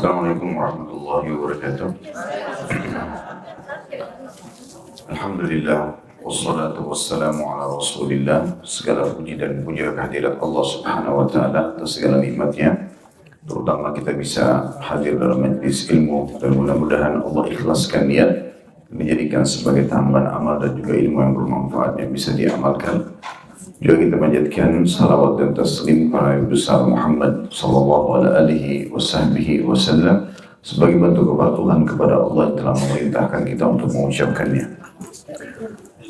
Assalamualaikum warahmatullahi wabarakatuh. Alhamdulillah, wassalatu wassalamu ala rasulillah. Segala puji dan puja kehadirat Allah subhanahu wa ta'ala atas segala nikmatnya, terutama kita bisa hadir dalam majlis ilmu, dan mudah-mudahan Allah ikhlaskan niat menjadikan sebagai tambahan amal dan juga ilmu yang bermanfaat yang bisa diamalkan. Juga kita panjatkan salawat dan taslim para Nabi besar Muhammad sallallahu alaihi wasallam sebagai bentuk kepatuhan kepada Allah yang telah memerintahkan kita untuk mengucapkannya.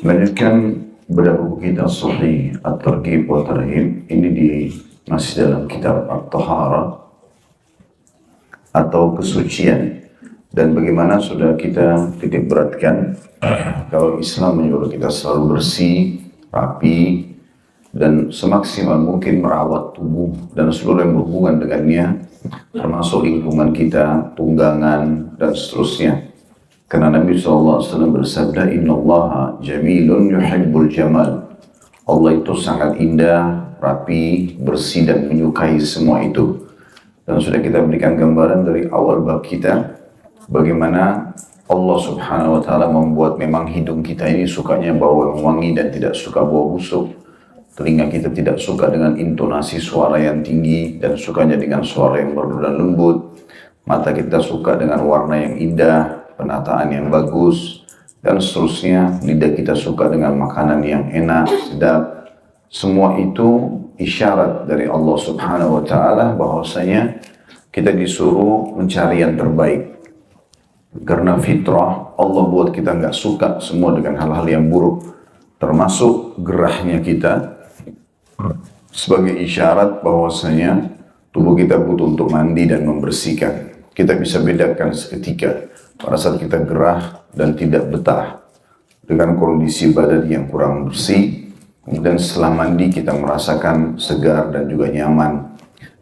Melanjutkan bedah buku kita Sahih At-Targhib wa Tarhib, ini masih dalam kitab At-Taharah atau kesucian, dan bagaimana sudah kita titik beratkan kalau Islam menyuruh kita selalu bersih, rapi, dan semaksimal mungkin merawat tubuh dan seluruh yang berhubungan dengannya, termasuk lingkungan kita, tunggangan, dan seterusnya. Karena Nabi SAW bersabda, Inna Allaha jamilun yuhibbul jamal. Allah itu sangat indah, rapi, bersih, dan menyukai semua itu. Dan sudah kita berikan gambaran dari awal bab kita, bagaimana Allah subhanahu wa ta'ala membuat memang hidung kita ini sukanya bau yang wangi dan tidak suka bau busuk. Telinga kita tidak suka dengan intonasi suara yang tinggi dan sukanya dengan suara yang merdu dan lembut. Mata kita suka dengan warna yang indah, penataan yang bagus, dan seterusnya. Lidah kita suka dengan makanan yang enak, sedap. Semua itu isyarat dari Allah subhanahu wa ta'ala bahwasanya kita disuruh mencari yang terbaik. Karena fitrah Allah buat kita nggak suka semua dengan hal-hal yang buruk, termasuk gerahnya kita sebagai isyarat bahwasanya tubuh kita butuh untuk mandi dan membersihkan. Kita bisa bedakan seketika pada saat kita gerah dan tidak betah dengan kondisi badan yang kurang bersih, dan setelah mandi kita merasakan segar dan juga nyaman,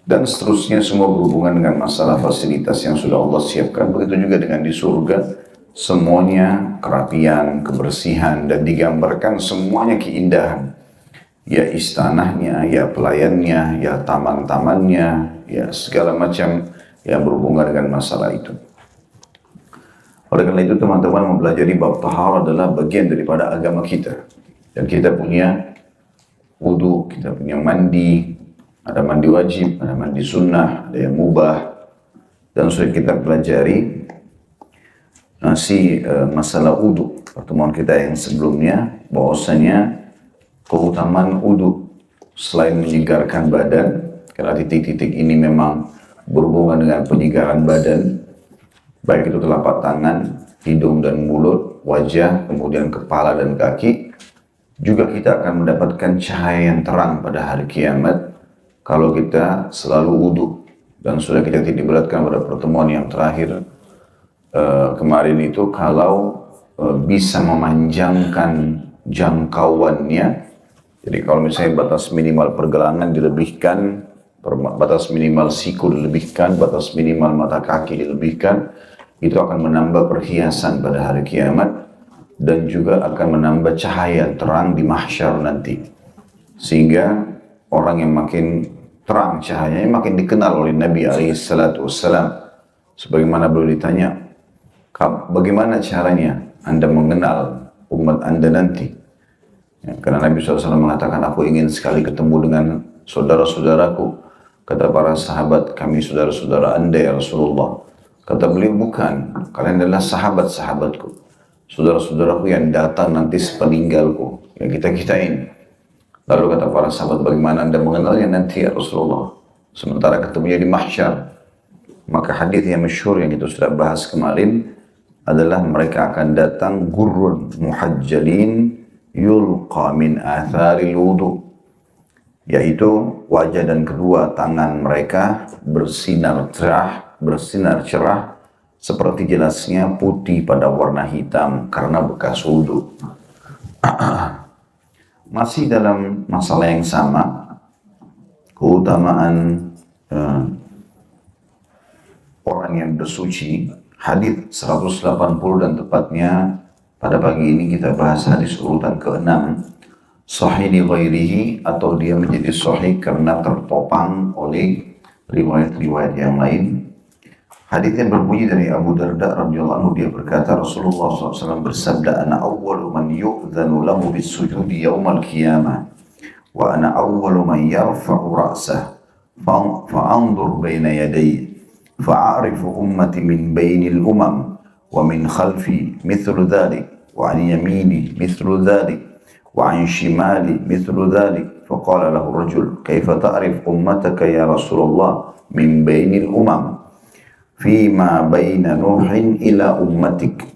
dan seterusnya. Semua berhubungan dengan masalah fasilitas yang sudah Allah siapkan. Begitu juga dengan di surga, semuanya kerapian, kebersihan, dan digambarkan semuanya keindahan. Ya istanahnya, ya pelayannya, ya taman-tamannya, ya segala macam yang berhubungan dengan masalah itu. Oleh karena itu teman-teman, mempelajari bab taharah adalah bagian daripada agama kita. Dan kita punya wudu, kita punya mandi, ada mandi wajib, ada mandi sunnah, ada yang mubah. Dan sudah kita pelajari masalah wudu pertemuan kita yang sebelumnya, bahwasanya keutamaan wudu selain menyegarkan badan, karena titik-titik ini memang berhubungan dengan penyegaran badan, baik itu telapak tangan, hidung dan mulut, wajah, kemudian kepala dan kaki. Juga kita akan mendapatkan cahaya yang terang pada hari kiamat kalau kita selalu wudu. Dan sudah kita titik beratkan pada pertemuan yang terakhir kemarin itu, kalau bisa memanjangkan jangkauannya. Jadi kalau misalnya batas minimal pergelangan dilebihkan, batas minimal siku dilebihkan, batas minimal mata kaki dilebihkan, itu akan menambah perhiasan pada hari kiamat, dan juga akan menambah cahaya terang di mahsyar nanti. Sehingga orang yang makin terang cahayanya makin dikenal oleh Nabi SAW. Sebagaimana beliau ditanya, bagaimana caranya Anda mengenal umat Anda nanti? Ya, karena Nabi SAW mengatakan, aku ingin sekali ketemu dengan saudara-saudaraku. Kata para sahabat, kami saudara-saudara Anda ya Rasulullah. Kata beliau, bukan, kalian adalah sahabat-sahabatku, saudara-saudaraku yang datang nanti sepeninggalku, yang kita-kitain. Lalu kata para sahabat, bagaimana Anda mengenalnya nanti ya Rasulullah, sementara ketemunya di mahsyar? Maka hadis yang masyhur yang kita sudah bahas kemarin adalah mereka akan datang gurrun muhajjalin yulqa min atharil wudu, yaitu wajah dan kedua tangan mereka bersinar cerah seperti jelasnya putih pada warna hitam karena bekas wudu. Masih dalam masalah yang sama, keutamaan orang yang bersuci, hadis 180, dan tepatnya pada pagi ini kita bahas hadis urutan ke-6, sahih li ghairihi, atau dia menjadi sahih karena tertopang oleh riwayat-riwayat yang lain. Hadisnya berbunyi dari Abu Darda radhiyallahu anhu, dia berkata Rasulullah SAW bersabda, "Ana awwalu man yu'dzanu lahu bis-sujudi yaumal qiyamah wa ana awwalu man yarfa'u ra'sah fa'anzur baina yadayya fa'arifu ummati min bainil umam wa min khalfi mithlu dhalik wa an yamini mithlu dhalik wa an shimali mithlu dhalik." Faqala lahu rajul, "Kaifa ta'rif ummataka ya Rasulullah min bainil umam فيما بين نوح إلى أمتك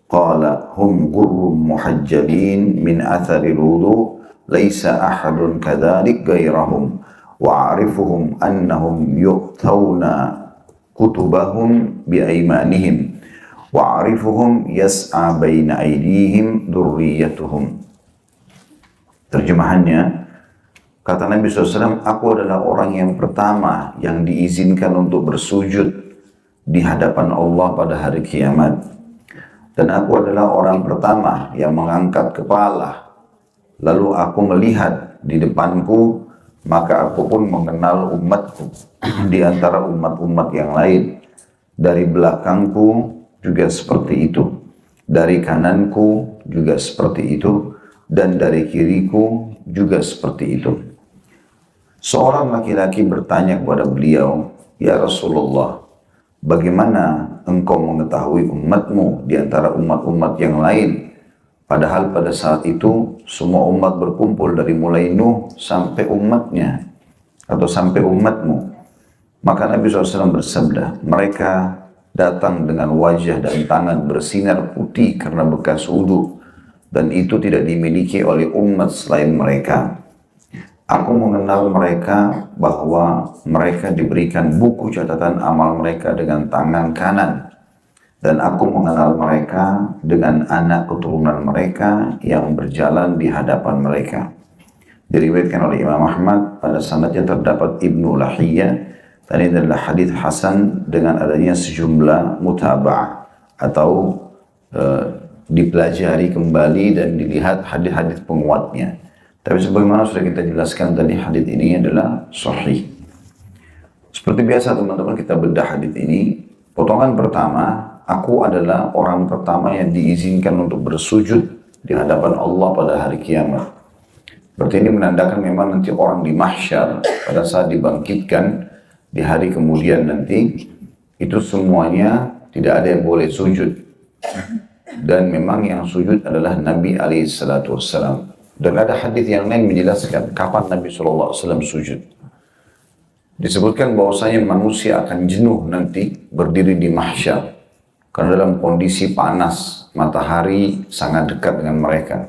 قال هم غر محجلين من أثر الوضوء ليس أحد كذلك غيرهم وأعرفهم أنهم يؤتون كتبهم بأيمانهم وأعرفهم يسعى بين أيديهم ذريتهم." Terjemahannya, kata Nabi SAW, aku adalah orang yang pertama yang diizinkan untuk bersujud di hadapan Allah pada hari kiamat. Dan aku adalah orang pertama yang mengangkat kepala. Lalu aku melihat di depanku, maka aku pun mengenal umatku di antara umat-umat yang lain. Dari belakangku juga seperti itu. Dari kananku juga seperti itu. Dan dari kiriku juga seperti itu. Seorang laki-laki bertanya kepada beliau, "Ya Rasulullah, bagaimana engkau mengetahui umatmu di antara umat-umat yang lain? Padahal pada saat itu semua umat berkumpul dari mulai Nuh sampai umatnya atau sampai umatmu." Maka Nabi SAW bersabda, "Mereka datang dengan wajah dan tangan bersinar putih karena bekas wudhu, dan itu tidak dimiliki oleh umat selain mereka. Aku mengenal mereka bahwa mereka diberikan buku catatan amal mereka dengan tangan kanan. Dan aku mengenal mereka dengan anak keturunan mereka yang berjalan di hadapan mereka." Diriwayatkan oleh Imam Ahmad, pada sanadnya terdapat Ibnu Lahiyah, dan ini adalah hadis hasan dengan adanya sejumlah mutaba'ah atau dipelajari kembali dan dilihat hadis-hadis penguatnya. Tapi sebagaimana sudah kita jelaskan tadi, hadis ini adalah sahih. Seperti biasa teman-teman, kita bedah hadis ini. Potongan pertama, aku adalah orang pertama yang diizinkan untuk bersujud di hadapan Allah pada hari kiamat. Berarti ini menandakan memang nanti orang di mahsyar pada saat dibangkitkan di hari kemudian nanti, itu semuanya tidak ada yang boleh sujud. Dan memang yang sujud adalah Nabi SAW. Dan ada hadis yang lain menjelaskan kapan Nabi SAW sujud. Disebutkan bahwasanya manusia akan jenuh nanti berdiri di mahsyar karena dalam kondisi panas, matahari sangat dekat dengan mereka.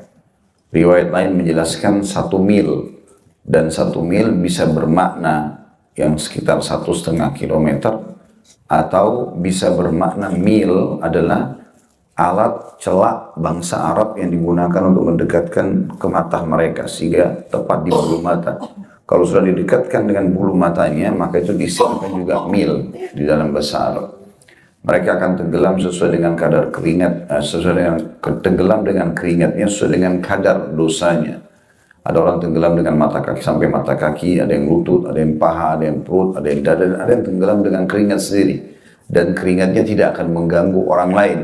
Riwayat lain menjelaskan 1 mil, dan 1 mil bisa bermakna yang sekitar 1,5 kilometer, atau bisa bermakna mil adalah alat celak bangsa Arab yang digunakan untuk mendekatkan ke mata mereka sehingga tepat di bulu mata. Kalau sudah didekatkan dengan bulu matanya, maka itu disebutkan juga mil di dalam bahasa Arab. Mereka akan tenggelam sesuai dengan kadar keringat, tenggelam dengan keringatnya sesuai dengan kadar dosanya. Ada orang tenggelam dengan mata kaki sampai mata kaki, ada yang lutut, ada yang paha, ada yang perut, ada yang dada, ada yang tenggelam dengan keringat sendiri. Dan keringatnya tidak akan mengganggu orang lain.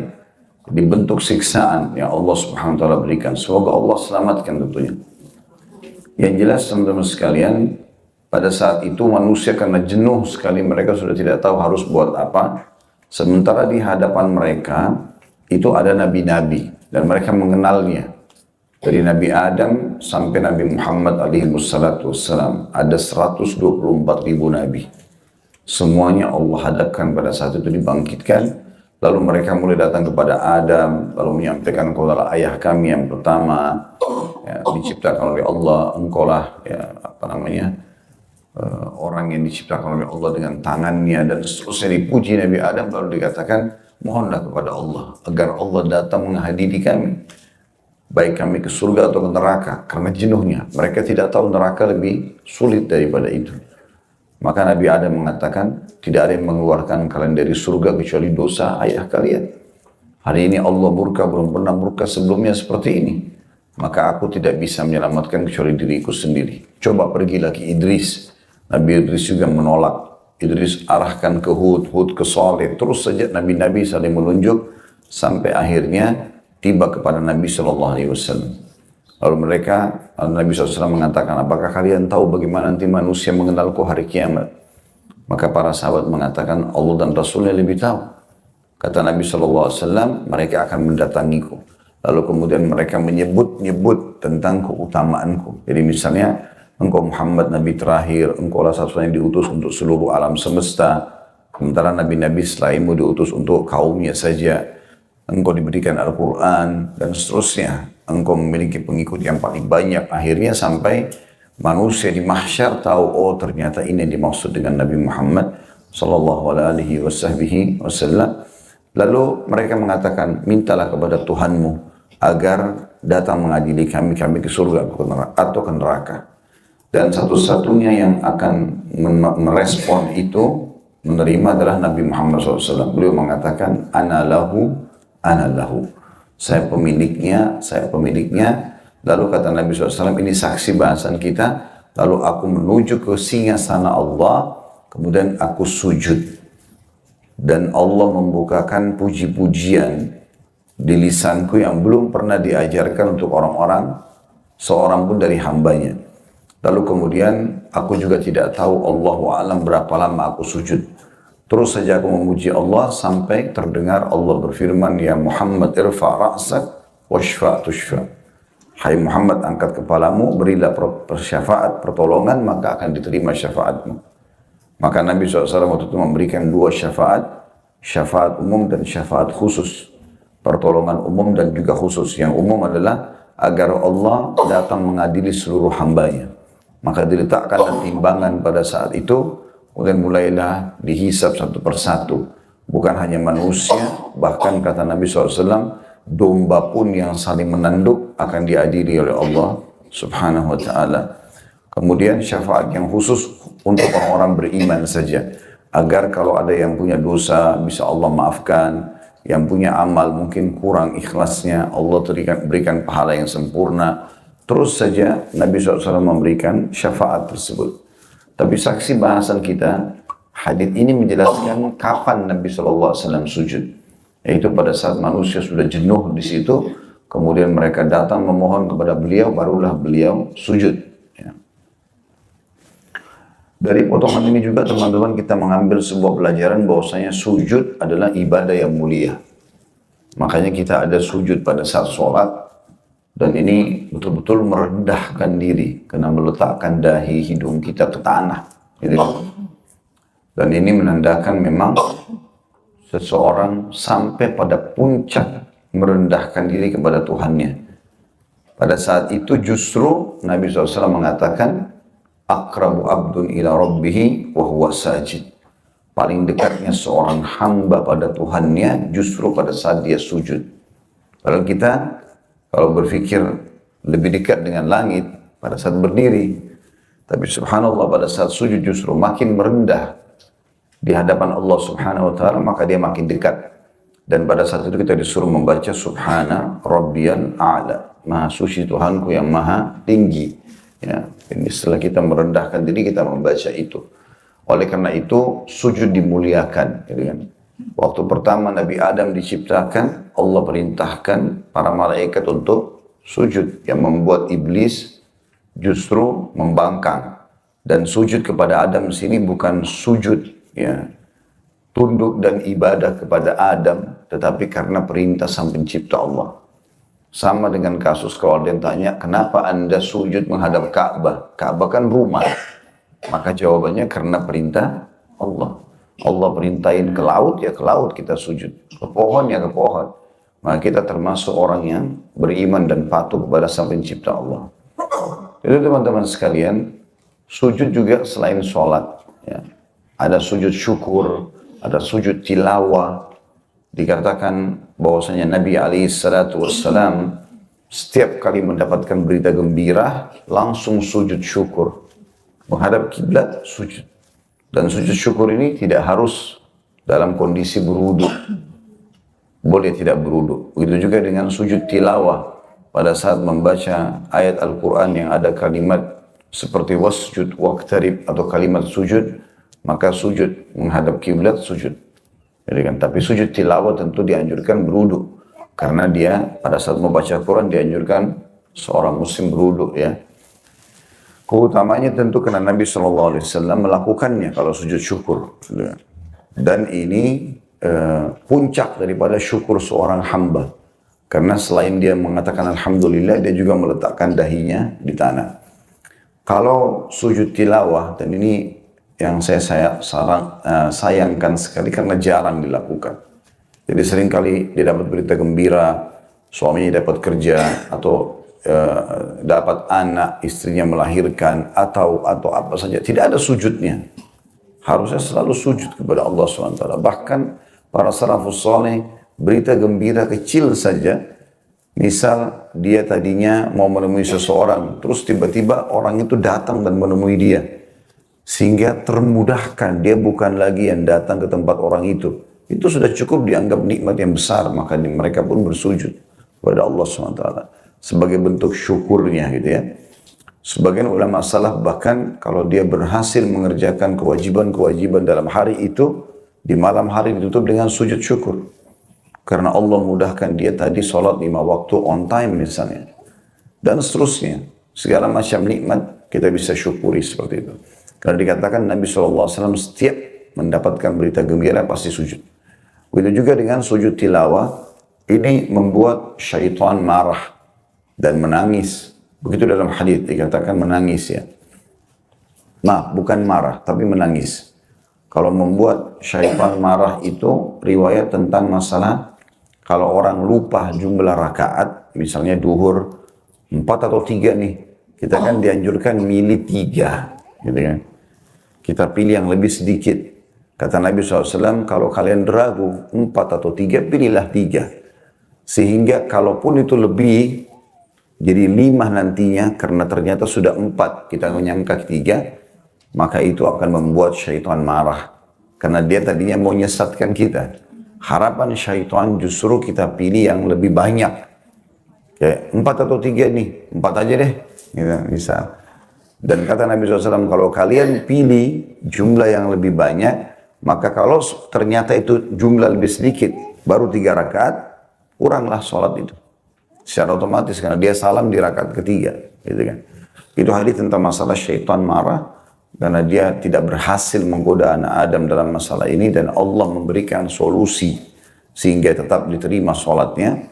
Dibentuk siksaan yang Allah Subhanahu wa taala berikan. Semoga Allah selamatkan tentunya. Yang jelas teman-teman sekalian, pada saat itu manusia karena jenuh sekali, mereka sudah tidak tahu harus buat apa. Sementara di hadapan mereka itu ada nabi-nabi dan mereka mengenalnya. Dari Nabi Adam sampai Nabi Muhammad alaihi wassalam ada 124.000 nabi. Semuanya Allah hadapkan pada saat itu dibangkitkan. Lalu mereka mulai datang kepada Adam, lalu menyampaikan, "Engkau adalah ayah kami yang pertama, ya, diciptakan oleh Allah, engkaulah orang yang diciptakan oleh Allah dengan tangannya," dan seterusnya dipuji Nabi Adam. Lalu dikatakan, "Mohonlah kepada Allah agar Allah datang menghadiri kami, baik kami ke surga atau ke neraka," karena jenuhnya. Mereka tidak tahu neraka lebih sulit daripada itu. Maka Nabi Adam mengatakan, "Tidak ada yang mengeluarkan kalian dari surga kecuali dosa ayah kalian. Hari ini Allah murka, belum pernah murka sebelumnya seperti ini. Maka aku tidak bisa menyelamatkan kecuali diriku sendiri. Coba pergi lagi Idris." Nabi Idris juga menolak. Idris arahkan ke Hud, Hud ke Saleh. Terus saja Nabi-Nabi saling menunjuk sampai akhirnya tiba kepada Nabi SAW. Lalu Nabi SAW mengatakan, apakah kalian tahu bagaimana nanti manusia mengenalku hari kiamat? Maka para sahabat mengatakan, Allah dan Rasulnya lebih tahu. Kata Nabi SAW, mereka akan mendatangiku. Lalu kemudian mereka menyebut tentang keutamaanku. Jadi misalnya, engkau Muhammad Nabi terakhir, engkau adalah satu yang diutus untuk seluruh alam semesta. Sementara Nabi-Nabi selainmu diutus untuk kaumnya saja. Engkau diberikan Al-Quran dan seterusnya. Engkau memiliki pengikut yang paling banyak. Akhirnya sampai manusia di mahsyar tahu, oh ternyata ini yang dimaksud dengan Nabi Muhammad sallallahu alaihi wasallam. Lalu mereka mengatakan, mintalah kepada Tuhanmu agar datang mengadili kami ke surga atau ke neraka. Dan satu-satunya yang akan merespon itu, menerima adalah Nabi Muhammad SAW. Beliau mengatakan, ana lahu. Saya pemiliknya. Lalu kata Nabi SAW, ini saksi bahasan kita. Lalu aku menuju ke singgasana Allah, kemudian aku sujud. Dan Allah membukakan puji-pujian di lisanku yang belum pernah diajarkan untuk orang-orang, seorang pun dari hambanya. Lalu kemudian aku juga tidak tahu Allahu a'lam berapa lama aku sujud. Terus saja aku memuji Allah sampai terdengar Allah berfirman, ya Muhammad irfa' ra'sak washfa' tushfa'. Hai Muhammad, angkat kepalamu, berilah syafaat, pertolongan, maka akan diterima syafaatmu. Maka Nabi SAW waktu itu memberikan dua syafaat umum dan syafaat khusus. Pertolongan umum dan juga khusus. Yang umum adalah agar Allah datang mengadili seluruh hambanya. Maka diletakkan timbangan pada saat itu, kemudian mulailah dihisab satu persatu. Bukan hanya manusia, bahkan kata Nabi SAW, domba pun yang saling menanduk akan diadili oleh Allah Subhanahu wa ta'ala. Kemudian syafaat yang khusus untuk orang-orang beriman saja. Agar kalau ada yang punya dosa, bisa Allah maafkan. Yang punya amal mungkin kurang ikhlasnya, Allah berikan pahala yang sempurna. Terus saja Nabi SAW memberikan syafaat tersebut. Tapi saksi bahasan kita, hadits ini menjelaskan kapan Nabi SAW sujud. Yaitu pada saat manusia sudah jenuh di situ, kemudian mereka datang memohon kepada beliau, barulah beliau sujud. Ya. Dari potongan ini juga teman-teman kita mengambil sebuah pelajaran bahwasanya sujud adalah ibadah yang mulia. Makanya kita ada sujud pada saat sholat, dan ini betul-betul merendahkan diri karena meletakkan dahi hidung kita ke tanah. Gitu. Dan ini menandakan memang seseorang sampai pada puncak merendahkan diri kepada Tuhannya. Pada saat itu justru Nabi SAW mengatakan, akrabu abdun ila rabbihi wa huwa sajid. Paling dekatnya seorang hamba pada Tuhannya justru pada saat dia sujud. Padahal kita kalau berpikir lebih dekat dengan langit pada saat berdiri. Tapi subhanallah pada saat sujud justru makin merendah di hadapan Allah Subhanahu wa ta'ala, maka dia makin dekat. Dan pada saat itu kita disuruh membaca subhana rabbiyal a'la. Maha suci Tuhanku yang maha tinggi. Ya, ini setelah kita merendahkan diri kita membaca itu. Oleh karena itu sujud dimuliakan, gitu kan. Waktu pertama Nabi Adam diciptakan, Allah perintahkan para malaikat untuk sujud, yang membuat iblis justru membangkang. Dan sujud kepada Adam di sini bukan sujud, ya, tunduk dan ibadah kepada Adam, tetapi karena perintah sang pencipta Allah. Sama dengan kasus kalau ada yang tanya, kenapa anda sujud menghadap Ka'bah? Ka'bah kan rumah. Maka jawabannya karena perintah Allah. Allah perintahin ke laut, ya ke laut kita sujud. Ke pohon, ya ke pohon. Maka kita termasuk orang yang beriman dan patuh kepada sang pencipta Allah. Jadi teman-teman sekalian, sujud juga selain sholat. Ya. Ada sujud syukur, ada sujud tilawah. Dikatakan bahwasanya Nabi SAW setiap kali mendapatkan berita gembira langsung sujud syukur, menghadap kiblat sujud. Dan sujud syukur ini tidak harus dalam kondisi berwudu, boleh tidak berwudu. Begitu juga dengan sujud tilawah pada saat membaca ayat Al-Quran yang ada kalimat seperti wasjud waqtarib atau kalimat sujud, maka sujud menghadap kiblat sujud. Jadi kan, tapi sujud tilawah tentu dianjurkan berwudu, karena dia pada saat membaca Quran dianjurkan seorang muslim berwudu ya. Keutamanya tentu karena Nabi SAW melakukannya kalau sujud syukur. Dan ini puncak daripada syukur seorang hamba. Karena selain dia mengatakan Alhamdulillah, dia juga meletakkan dahinya di tanah. Kalau sujud tilawah, dan ini yang saya sayangkan sekali karena jarang dilakukan. Jadi seringkali dia dapat berita gembira, suaminya dapat kerja, atau dapat anak, istrinya melahirkan, atau apa saja. Tidak ada sujudnya. Harusnya selalu sujud kepada Allah SWT. Bahkan para salafus saleh, berita gembira kecil saja, misal dia tadinya mau menemui seseorang, terus tiba-tiba orang itu datang dan menemui dia, sehingga termudahkan, dia bukan lagi yang datang ke tempat orang itu sudah cukup dianggap nikmat yang besar, maka mereka pun bersujud kepada Allah SWT sebagai bentuk syukurnya gitu ya. Sebagian ulama salaf bahkan kalau dia berhasil mengerjakan kewajiban-kewajiban dalam hari itu, di malam hari ditutup dengan sujud syukur. Karena Allah mudahkan dia tadi sholat 5 waktu on time misalnya. Dan seterusnya. Segala macam nikmat kita bisa syukuri seperti itu. Karena dikatakan Nabi SAW setiap mendapatkan berita gembira pasti sujud. Begitu juga dengan sujud tilawah. Ini membuat syaitan marah dan menangis. Begitu dalam hadis dikatakan menangis ya. Nah, bukan marah, tapi menangis. Kalau membuat syaitan marah itu riwayat tentang masalah kalau orang lupa jumlah rakaat, misalnya duhur 4 atau 3 nih, kita kan dianjurkan milih 3, gitu kan. Kita pilih yang lebih sedikit. Kata Nabi SAW, kalau kalian ragu 4 atau 3, pilihlah 3. Sehingga kalaupun itu lebih, jadi 5 nantinya, karena ternyata sudah 4, kita menyangka 3, maka itu akan membuat syaitan marah. Karena dia tadinya mau menyesatkan kita. Harapan syaitan justru kita pilih yang lebih banyak. Kayak 4 atau 3 nih, 4 aja deh. Gitu, misal. Dan kata Nabi SAW, kalau kalian pilih jumlah yang lebih banyak, maka kalau ternyata itu jumlah lebih sedikit, baru 3 rakaat, kuranglah sholat itu. Secara otomatis karena dia salam di rakaat ketiga, gitu kan. Itu hadis tentang masalah syaitan marah karena dia tidak berhasil menggoda anak Adam dalam masalah ini, dan Allah memberikan solusi sehingga tetap diterima sholatnya.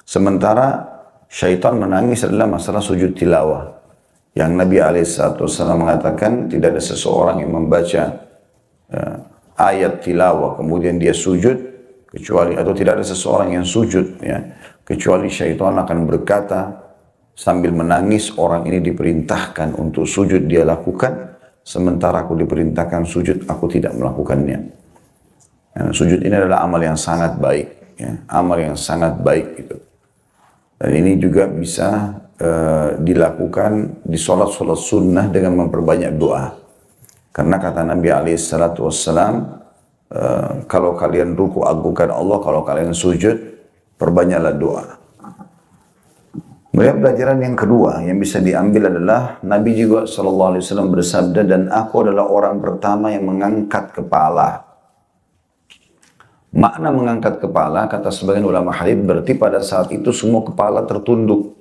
Sementara syaitan menangis adalah masalah sujud tilawah, yang Nabi SAW mengatakan tidak ada seseorang yang membaca ayat tilawah kemudian dia sujud kecuali, atau tidak ada seseorang yang sujud ya, kecuali syaitan akan berkata sambil menangis, orang ini diperintahkan untuk sujud dia lakukan, sementara aku diperintahkan sujud aku tidak melakukannya. Ya, sujud ini adalah amal yang sangat baik ya, amal yang sangat baik gitu. Dan ini juga bisa dilakukan di sholat-sholat sunnah dengan memperbanyak doa. Karena kata Nabi SAW, kalau kalian ruku agungkan Allah, kalau kalian sujud perbanyaklah doa. Kemudian pelajaran yang kedua yang bisa diambil adalah Nabi juga SAW bersabda, dan aku adalah orang pertama yang mengangkat kepala. Makna mengangkat kepala, kata sebagian ulama hadis, berarti pada saat itu semua kepala tertunduk.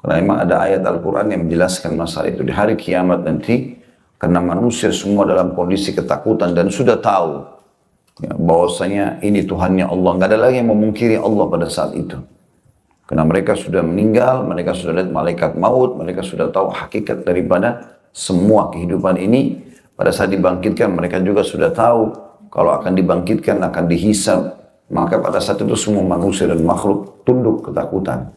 Karena memang ada ayat Al-Quran yang menjelaskan masalah itu di hari kiamat nanti, karena manusia semua dalam kondisi ketakutan dan sudah tahu ya, bahwasanya ini Tuhannya Allah. Nggak ada lagi yang memungkiri Allah pada saat itu. Karena mereka sudah meninggal, mereka sudah lihat malaikat maut, mereka sudah tahu hakikat daripada semua kehidupan ini. Pada saat dibangkitkan, mereka juga sudah tahu kalau akan dibangkitkan, akan dihisab. Maka pada saat itu semua manusia dan makhluk tunduk ketakutan.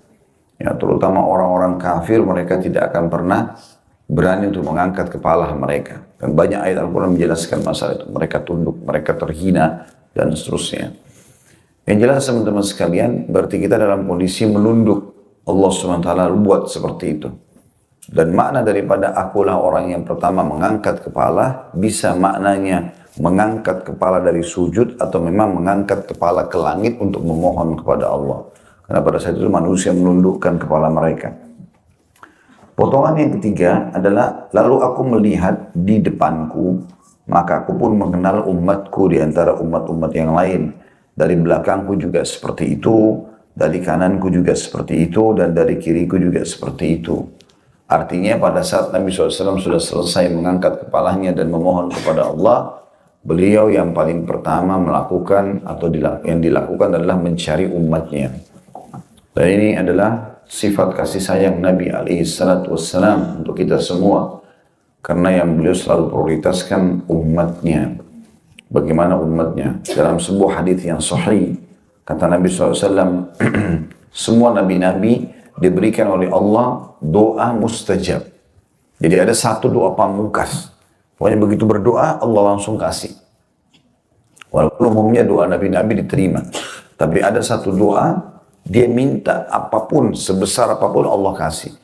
Ya, terutama orang-orang kafir, mereka tidak akan pernah berani untuk mengangkat kepala mereka. Dan banyak ayat Al-Quran menjelaskan masalah itu. Mereka tunduk, mereka terhina, dan seterusnya. Yang jelas teman-teman sekalian, berarti kita dalam kondisi menunduk. Allah SWT buat seperti itu. Dan makna daripada akulah orang yang pertama mengangkat kepala, bisa maknanya mengangkat kepala dari sujud, atau memang mengangkat kepala ke langit untuk memohon kepada Allah. Karena pada saat itu manusia menundukkan kepala mereka. Potongan yang ketiga adalah, lalu aku melihat di depanku maka aku pun mengenal umatku di antara umat-umat yang lain. Dari belakangku juga seperti itu, dari kananku juga seperti itu, dan dari kiriku juga seperti itu. Artinya pada saat Nabi SAW sudah selesai mengangkat kepalanya dan memohon kepada Allah, beliau yang paling pertama melakukan atau yang dilakukan adalah mencari umatnya. Dan ini adalah sifat kasih sayang Nabi SAW untuk kita semua. Karena yang beliau selalu prioritaskan umatnya. Bagaimana umatnya? Dalam sebuah hadis yang sahih, kata Nabi SAW, semua nabi-nabi diberikan oleh Allah doa mustajab. Jadi ada satu doa pamungkas. Pokoknya begitu berdoa, Allah langsung kasih. Walaupun umumnya doa nabi-nabi diterima. Tapi ada satu doa, dia minta apapun, sebesar apapun Allah kasih.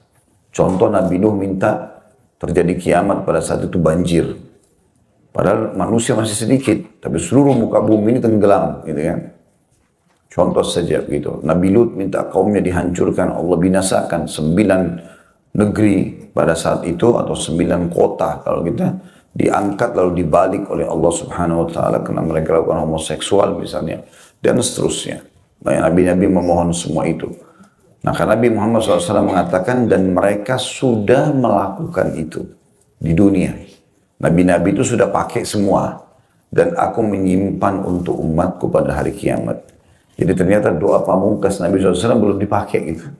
Contoh Nabi Nuh minta terjadi kiamat pada saat itu banjir. Padahal manusia masih sedikit, tapi seluruh muka bumi ini tenggelam, gitu kan. Contoh saja gitu. Nabi Lut minta kaumnya dihancurkan, Allah binasakan 9 negeri pada saat itu, atau 9 kota kalau kita diangkat lalu dibalik oleh Allah Subhanahu wa taala karena mereka lakukan homoseksual misalnya, dan seterusnya. Banyak nabi-nabi memohon semua itu. Nah, karena Nabi Muhammad SAW mengatakan, dan mereka sudah melakukan itu di dunia. Nabi-nabi itu sudah pakai semua. Dan aku menyimpan untuk umatku pada hari kiamat. Jadi ternyata doa pamungkas Nabi SAW belum dipakai gitu.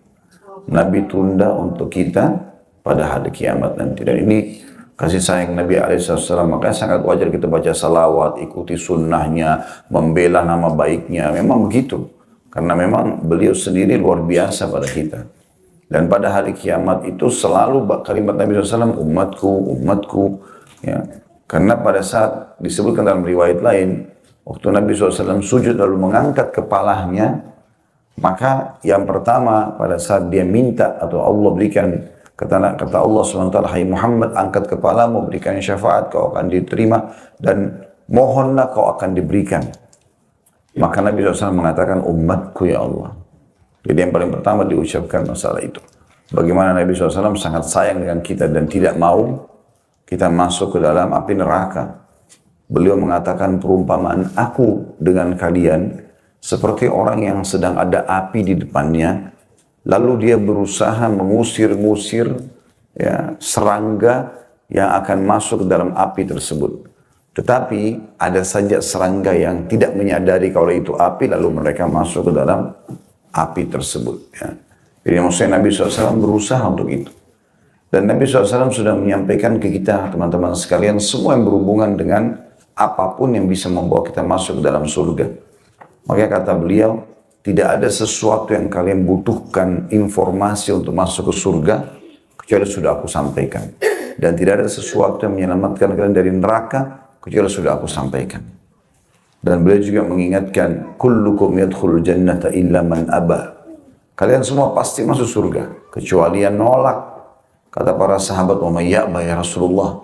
Nabi tunda untuk kita pada hari kiamat nanti. Dan ini kasih sayang Nabi SAW. Makanya sangat wajar kita baca salawat, ikuti sunnahnya, membela nama baiknya. Memang begitu. Karena memang beliau sendiri luar biasa pada kita. Dan pada hari kiamat itu selalu kalimat Nabi SAW, umatku, umatku. Ya. Karena pada saat disebutkan dalam riwayat lain, waktu Nabi SAW sujud lalu mengangkat kepalanya, maka yang pertama pada saat dia minta atau Allah berikan, kata Allah SWT, hai Muhammad, angkat kepalamu, berikan syafaat, kau akan diterima, dan mohonlah kau akan diberikan. Maka Nabi SAW mengatakan, umatku ya Allah. Jadi yang paling pertama diucapkan masalah itu. Bagaimana Nabi SAW sangat sayang dengan kita dan tidak mau kita masuk ke dalam api neraka. Beliau mengatakan perumpamaan aku dengan kalian seperti orang yang sedang ada api di depannya, lalu dia berusaha mengusir-ngusir ya, serangga yang akan masuk ke dalam api tersebut. Tetapi ada saja serangga yang tidak menyadari kalau itu api, lalu mereka masuk ke dalam api tersebut. Ya. Jadi maksudnya Nabi SAW berusaha untuk itu. Dan Nabi SAW sudah menyampaikan ke kita, teman-teman sekalian, semua yang berhubungan dengan apapun yang bisa membawa kita masuk ke dalam surga. Makanya kata beliau, tidak ada sesuatu yang kalian butuhkan informasi untuk masuk ke surga, kecuali sudah aku sampaikan. Dan tidak ada sesuatu yang menyelamatkan kalian dari neraka, kecuali sudah aku sampaikan. Dan beliau juga mengingatkan, kullukum yadkhulul jannata illa man aba. Kalian semua pasti masuk surga, kecuali yang nolak. Kata para sahabat, wa may ya'ba ya Rasulullah.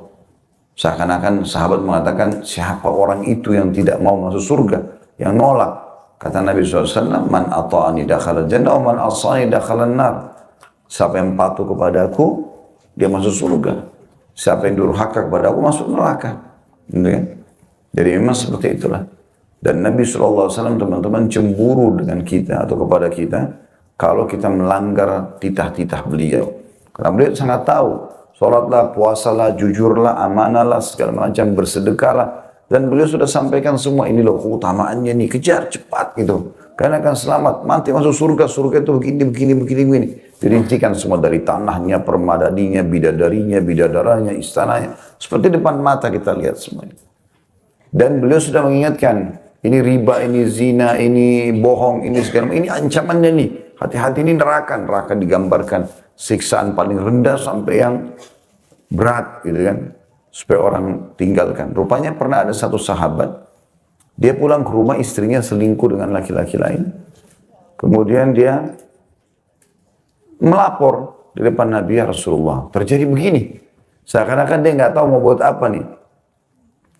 Seakan-akan sahabat mengatakan, siapa orang itu yang tidak mau masuk surga, yang nolak. Kata Nabi SAW, man ata'ani dakhala jannah, wa man asani dakhala nar. Siapa yang patuh kepadaku, dia masuk surga. Siapa yang durhaka kepada aku, masuk neraka. Jadi memang seperti itulah. Dan Nabi SAW teman-teman cemburu dengan kita atau kepada kita kalau kita melanggar titah-titah beliau. Karena beliau sangat tahu, sholatlah, puasalah, jujurlah, amanahlah, segala macam, bersedekahlah. Dan beliau sudah sampaikan semua ini loh keutamaannya nih, kejar cepat gitu. Karena akan selamat, mati masuk surga, surga itu begini. Dirincikan semua dari tanahnya, permadaninya, bidadarinya, bidadaranya, istananya. Seperti depan mata kita lihat semuanya. Dan beliau sudah mengingatkan, ini riba, ini zina, ini bohong, ini segala macam. Ini ancamannya nih. Hati-hati, ini neraka. Neraka digambarkan siksaan paling rendah sampai yang berat gitu kan. Supaya orang tinggalkan. Rupanya pernah ada satu sahabat, dia pulang ke rumah, istrinya selingkuh dengan laki-laki lain. Kemudian dia melapor di depan Nabi, ya Rasulullah, terjadi begini. Seakan-akan dia nggak tahu mau buat apa nih.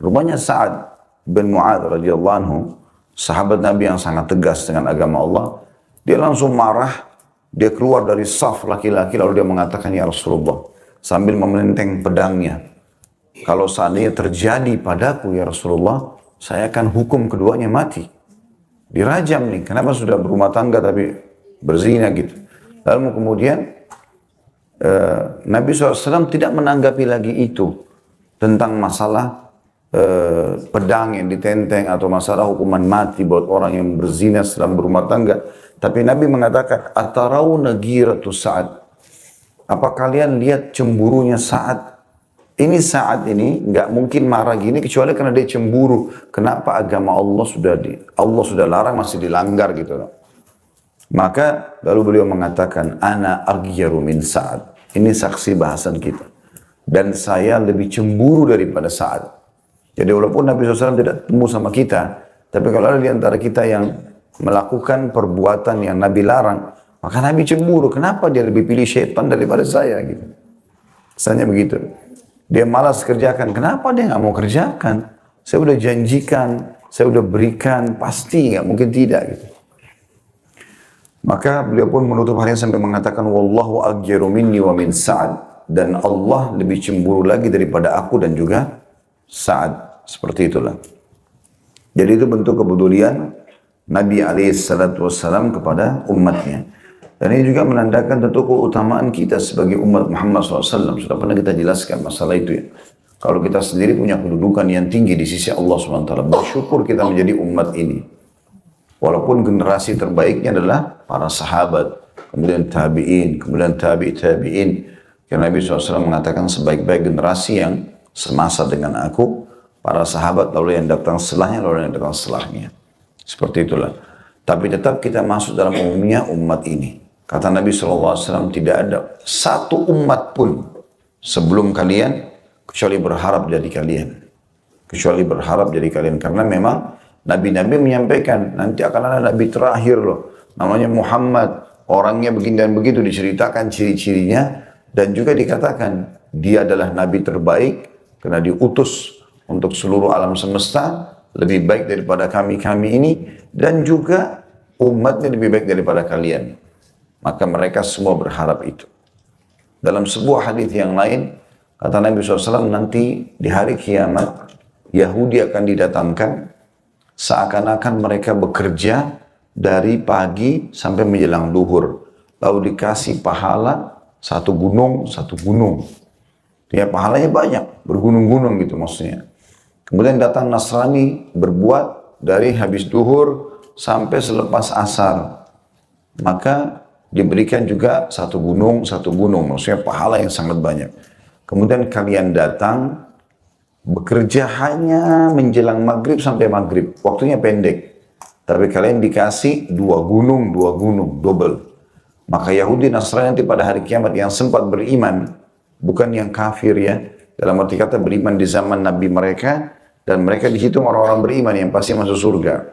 Rupanya Sa'ad bin Mu'adz radhiyallahu anhu, sahabat Nabi yang sangat tegas dengan agama Allah, dia langsung marah. Dia keluar dari saf laki-laki lalu dia mengatakan, ya Rasulullah, sambil memelenteng pedangnya, Kalau seandainya terjadi padaku ya Rasulullah, saya akan hukum keduanya mati. Dirajam nih, kenapa sudah berumah tangga tapi berzina gitu. Lalu kemudian Nabi SAW tidak menanggapi lagi itu tentang masalah pedang yang ditenteng atau masalah hukuman mati buat orang yang berzina setelah berumah tangga. Tapi Nabi mengatakan, "Atarawna ghiratu Sa'ad?" Apa kalian lihat cemburunya Sa'ad? Ini Sa'ad ini nggak mungkin marah gini kecuali karena dia cemburu. Kenapa agama Allah sudah larang masih dilanggar gitu loh. Maka lalu beliau mengatakan, "Ana aghyaru min Sa'ad." Ini saksi bahasan kita. Dan saya lebih cemburu daripada Sa'ad. Jadi walaupun Nabi SAW tidak temu sama kita, tapi kalau ada di antara kita yang melakukan perbuatan yang Nabi larang, maka Nabi cemburu. Kenapa dia lebih pilih syaitan daripada saya gitu? Misalnya begitu. Dia malas kerjakan. Kenapa dia nggak mau kerjakan? Saya udah janjikan, saya udah berikan, pasti nggak mungkin tidak gitu. Maka beliau pun menutup harinya sampai mengatakan, "Wallahu aghyaru minni wa min Sa'ad." Dan Allah lebih cemburu lagi daripada aku dan juga Sa'ad. Seperti itulah. Jadi itu bentuk kepedulian Nabi SAW kepada umatnya. Dan ini juga menandakan tentu keutamaan kita sebagai umat Muhammad SAW. Sudah pernah kita jelaskan masalah itu ya. Kalau kita sendiri punya kedudukan yang tinggi di sisi Allah SWT. Bersyukur kita menjadi umat ini. Walaupun generasi terbaiknya adalah para sahabat. Kemudian tabi'in, kemudian tabi'in. Karena Nabi SAW mengatakan sebaik-baik generasi yang semasa dengan aku. Para sahabat lalu yang datang setelahnya, lalu yang datang setelahnya. Seperti itulah. Tapi tetap kita masuk dalam umumnya umat ini. Kata Nabi SAW, tidak ada satu umat pun sebelum kalian, kecuali berharap jadi kalian. Kecuali berharap jadi kalian. Karena memang Nabi-Nabi menyampaikan, nanti akan ada Nabi terakhir loh. Namanya Muhammad, orangnya begini dan begitu, diceritakan ciri-cirinya. Dan juga dikatakan, dia adalah Nabi terbaik, karena diutus untuk seluruh alam semesta, lebih baik daripada kami-kami ini, dan juga umatnya lebih baik daripada kalian. Maka mereka semua berharap itu. Dalam sebuah hadis yang lain, kata Nabi SAW, nanti di hari kiamat, Yahudi akan didatangkan, seakan-akan mereka bekerja dari pagi sampai menjelang duhur. Lalu dikasih pahala satu gunung. Ya pahalanya banyak, bergunung-gunung gitu maksudnya. Kemudian datang Nasrani berbuat dari habis duhur sampai selepas asar. Maka diberikan juga satu gunung, maksudnya pahala yang sangat banyak. Kemudian kalian datang, bekerja hanya menjelang maghrib sampai maghrib, waktunya pendek. Tapi kalian dikasih dua gunung, double. Maka Yahudi Nasrani nanti pada hari kiamat yang sempat beriman, bukan yang kafir ya, dalam arti kata beriman di zaman Nabi mereka, dan mereka dihitung orang-orang beriman yang pasti masuk surga.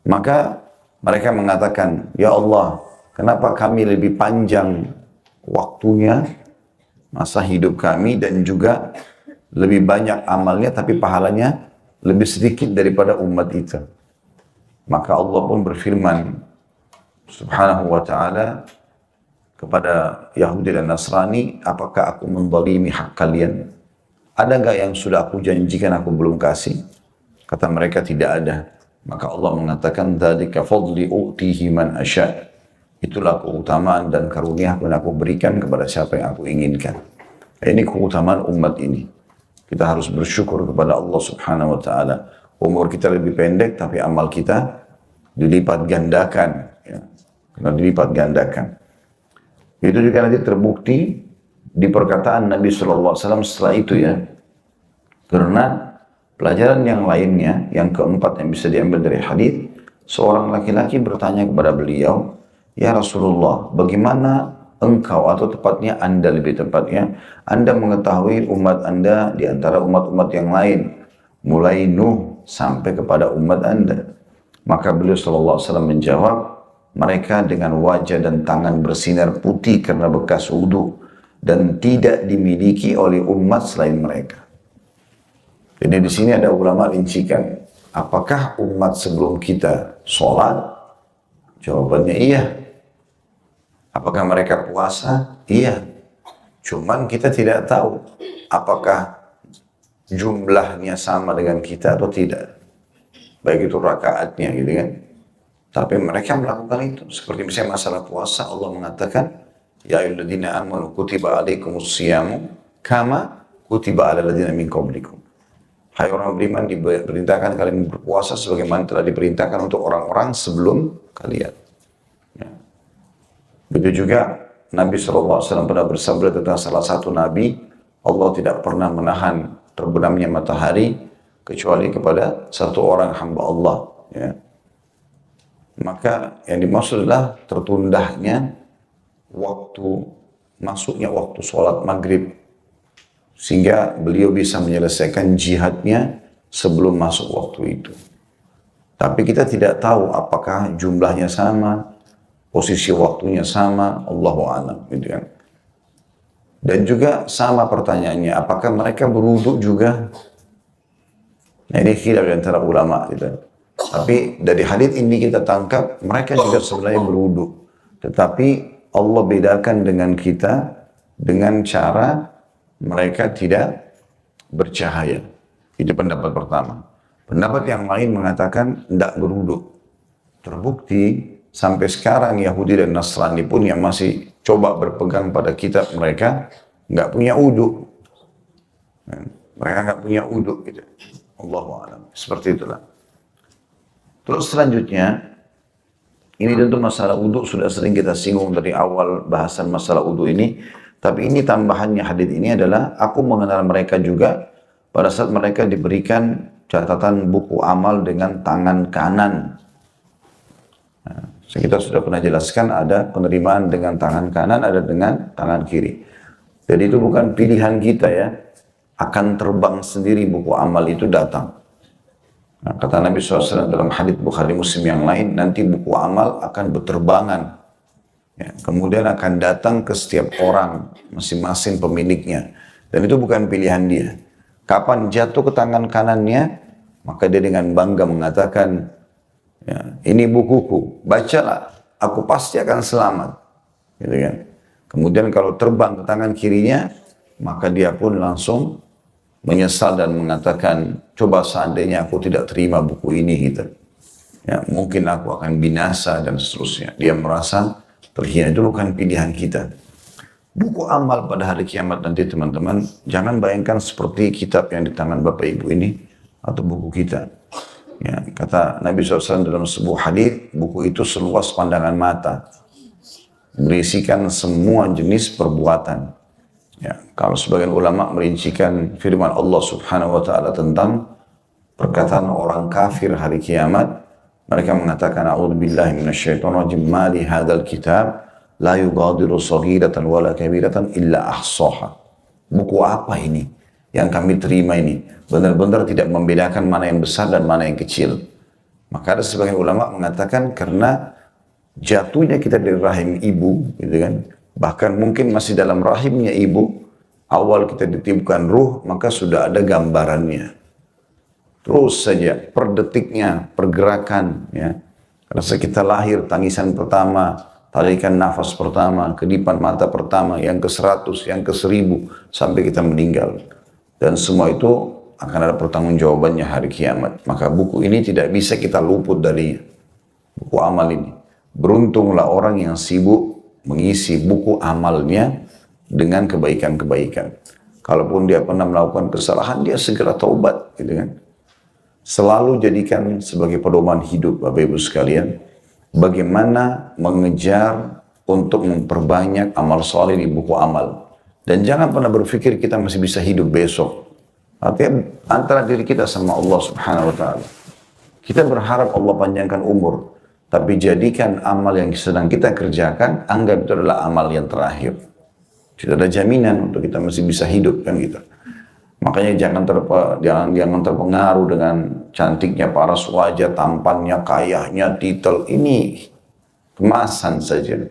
Maka mereka mengatakan, "Ya Allah, kenapa kami lebih panjang waktunya, masa hidup kami, dan juga lebih banyak amalnya, tapi pahalanya lebih sedikit daripada umat itu?" Maka Allah pun berfirman, Subhanahu wa ta'ala, kepada Yahudi dan Nasrani, "Apakah aku menzalimi hak kalian? Ada nggak yang sudah aku janjikan aku belum kasih?" Kata mereka, tidak ada. Maka Allah mengatakan, "Dzalika fadli u'tihi man asya'." Itulah keutamaan dan karunia yang aku berikan kepada siapa yang aku inginkan. Ini keutamaan umat ini. Kita harus bersyukur kepada Allah Subhanahu wa ta'ala. Umur kita lebih pendek, tapi amal kita dilipat gandakan. Ya. Karena dilipat gandakan. Itu juga nanti terbukti di perkataan Nabi SAW setelah itu ya. Karena pelajaran yang lainnya, yang keempat yang bisa diambil dari hadis, seorang laki-laki bertanya kepada beliau, "Ya Rasulullah, bagaimana engkau atau tepatnya Anda lebih tepatnya, Anda mengetahui umat Anda di antara umat-umat yang lain, mulai Nuh sampai kepada umat Anda?" Maka beliau SAW menjawab, "Mereka dengan wajah dan tangan bersinar putih karena bekas wudu dan tidak dimiliki oleh umat selain mereka." Jadi di sini ada ulama rincikan, apakah umat sebelum kita sholat? Jawabannya iya. Apakah mereka puasa? Iya. Cuman kita tidak tahu apakah jumlahnya sama dengan kita atau tidak. Baik itu rakaatnya gitu kan. Tapi mereka melakukan itu. Seperti misalnya masalah puasa, Allah mengatakan, Ya ayyuhalladzina amanu kutiba alaikumus siyamu kama kutiba alal ladzina min qablikum. Hai orang beriman, diperintahkan kalian berpuasa sebagaimana telah diperintahkan untuk orang-orang sebelum kalian. Ya. Begitu juga Nabi SAW pernah bersabda tentang salah satu Nabi, Allah tidak pernah menahan terbenamnya matahari kecuali kepada satu orang hamba Allah. Ya. Maka yang dimaksud adalah tertundahnya masuknya waktu sholat maghrib, sehingga beliau bisa menyelesaikan jihadnya sebelum masuk waktu itu. Tapi kita tidak tahu apakah jumlahnya sama, posisi waktunya sama, Allahu a'lam, gitu kan. Dan juga sama pertanyaannya, apakah mereka berwudu juga? Nah ini khilaf antara ulama gitu. Tapi dari hadits ini kita tangkap mereka juga sebenarnya berwudu. Tetapi Allah bedakan dengan kita dengan cara mereka tidak bercahaya. Itu pendapat pertama. Pendapat yang lain mengatakan tidak berwudu. Terbukti sampai sekarang Yahudi dan Nasrani pun yang masih coba berpegang pada kitab mereka nggak punya wudu. Mereka nggak punya wudu gitu. Allahu a'lam. Seperti itulah. Terus selanjutnya, ini tentu masalah wudu sudah sering kita singgung dari awal bahasan masalah wudu ini. Tapi ini tambahannya hadits ini adalah aku mengenal mereka juga pada saat mereka diberikan catatan buku amal dengan tangan kanan. Nah, kita sudah pernah jelaskan ada penerimaan dengan tangan kanan, ada dengan tangan kiri. Jadi itu bukan pilihan kita ya, akan terbang sendiri buku amal itu datang. Nah, kata Nabi SAW dalam hadits Bukhari Muslim yang lain, nanti buku amal akan berterbangan. Ya, kemudian akan datang ke setiap orang, masing-masing pemiliknya. Dan itu bukan pilihan dia. Kapan jatuh ke tangan kanannya, maka dia dengan bangga mengatakan, ya, ini bukuku, bacalah, aku pasti akan selamat. Gitu kan? Kemudian kalau terbang ke tangan kirinya, maka dia pun langsung menyesal dan mengatakan, coba seandainya aku tidak terima buku ini gitu. Ya, mungkin aku akan binasa dan seterusnya. Dia merasa terhina. Itu bukan pilihan kita. Buku amal pada hari kiamat nanti teman-teman, jangan bayangkan seperti kitab yang di tangan Bapak Ibu ini atau buku kita. Ya, kata Nabi SAW dalam sebuah hadits, buku itu seluas pandangan mata, berisikan semua jenis perbuatan. Ya, kalau sebagian ulama merincikan firman Allah Subhanahu Wa Taala tentang perkataan orang kafir hari kiamat, mereka mengatakan, A'udzubillahi minasyaitonirrajim, ma li hadzal kitab la yughadiru saghiratan wala kabiratan illa ahsaha. Buku apa ini yang kami terima ini? Benar-benar tidak membedakan mana yang besar dan mana yang kecil. Maka ada sebagian ulama mengatakan karena jatuhnya kita dari rahim ibu, gitu kan? Bahkan mungkin masih dalam rahimnya ibu, awal kita ditiupkan ruh, maka sudah ada gambarannya. Terus saja, per detiknya, pergerakan, ya. Rasa kita lahir, tangisan pertama, tarikan nafas pertama, kedipan mata pertama, yang ke-100, yang ke-1000, sampai kita meninggal. Dan semua itu akan ada pertanggungjawabannya hari kiamat. Maka buku ini tidak bisa kita luput dari buku amal ini. Beruntunglah orang yang sibuk mengisi buku amalnya dengan kebaikan-kebaikan. Kalaupun dia pernah melakukan kesalahan, dia segera taubat, gitu kan. Selalu jadikan sebagai pedoman hidup Bapak Ibu sekalian, bagaimana mengejar untuk memperbanyak amal soleh di buku amal. Dan jangan pernah berpikir kita masih bisa hidup besok. Artinya antara diri kita sama Allah Subhanahu Wa Taala. Kita berharap Allah panjangkan umur, tapi jadikan amal yang sedang kita kerjakan, anggap itu adalah amal yang terakhir. Tidak ada jaminan untuk kita masih bisa hidup kan gitu. Makanya jangan terpengaruh dengan cantiknya paras wajah, tampannya, kayahnya, titel. Ini kemasan saja.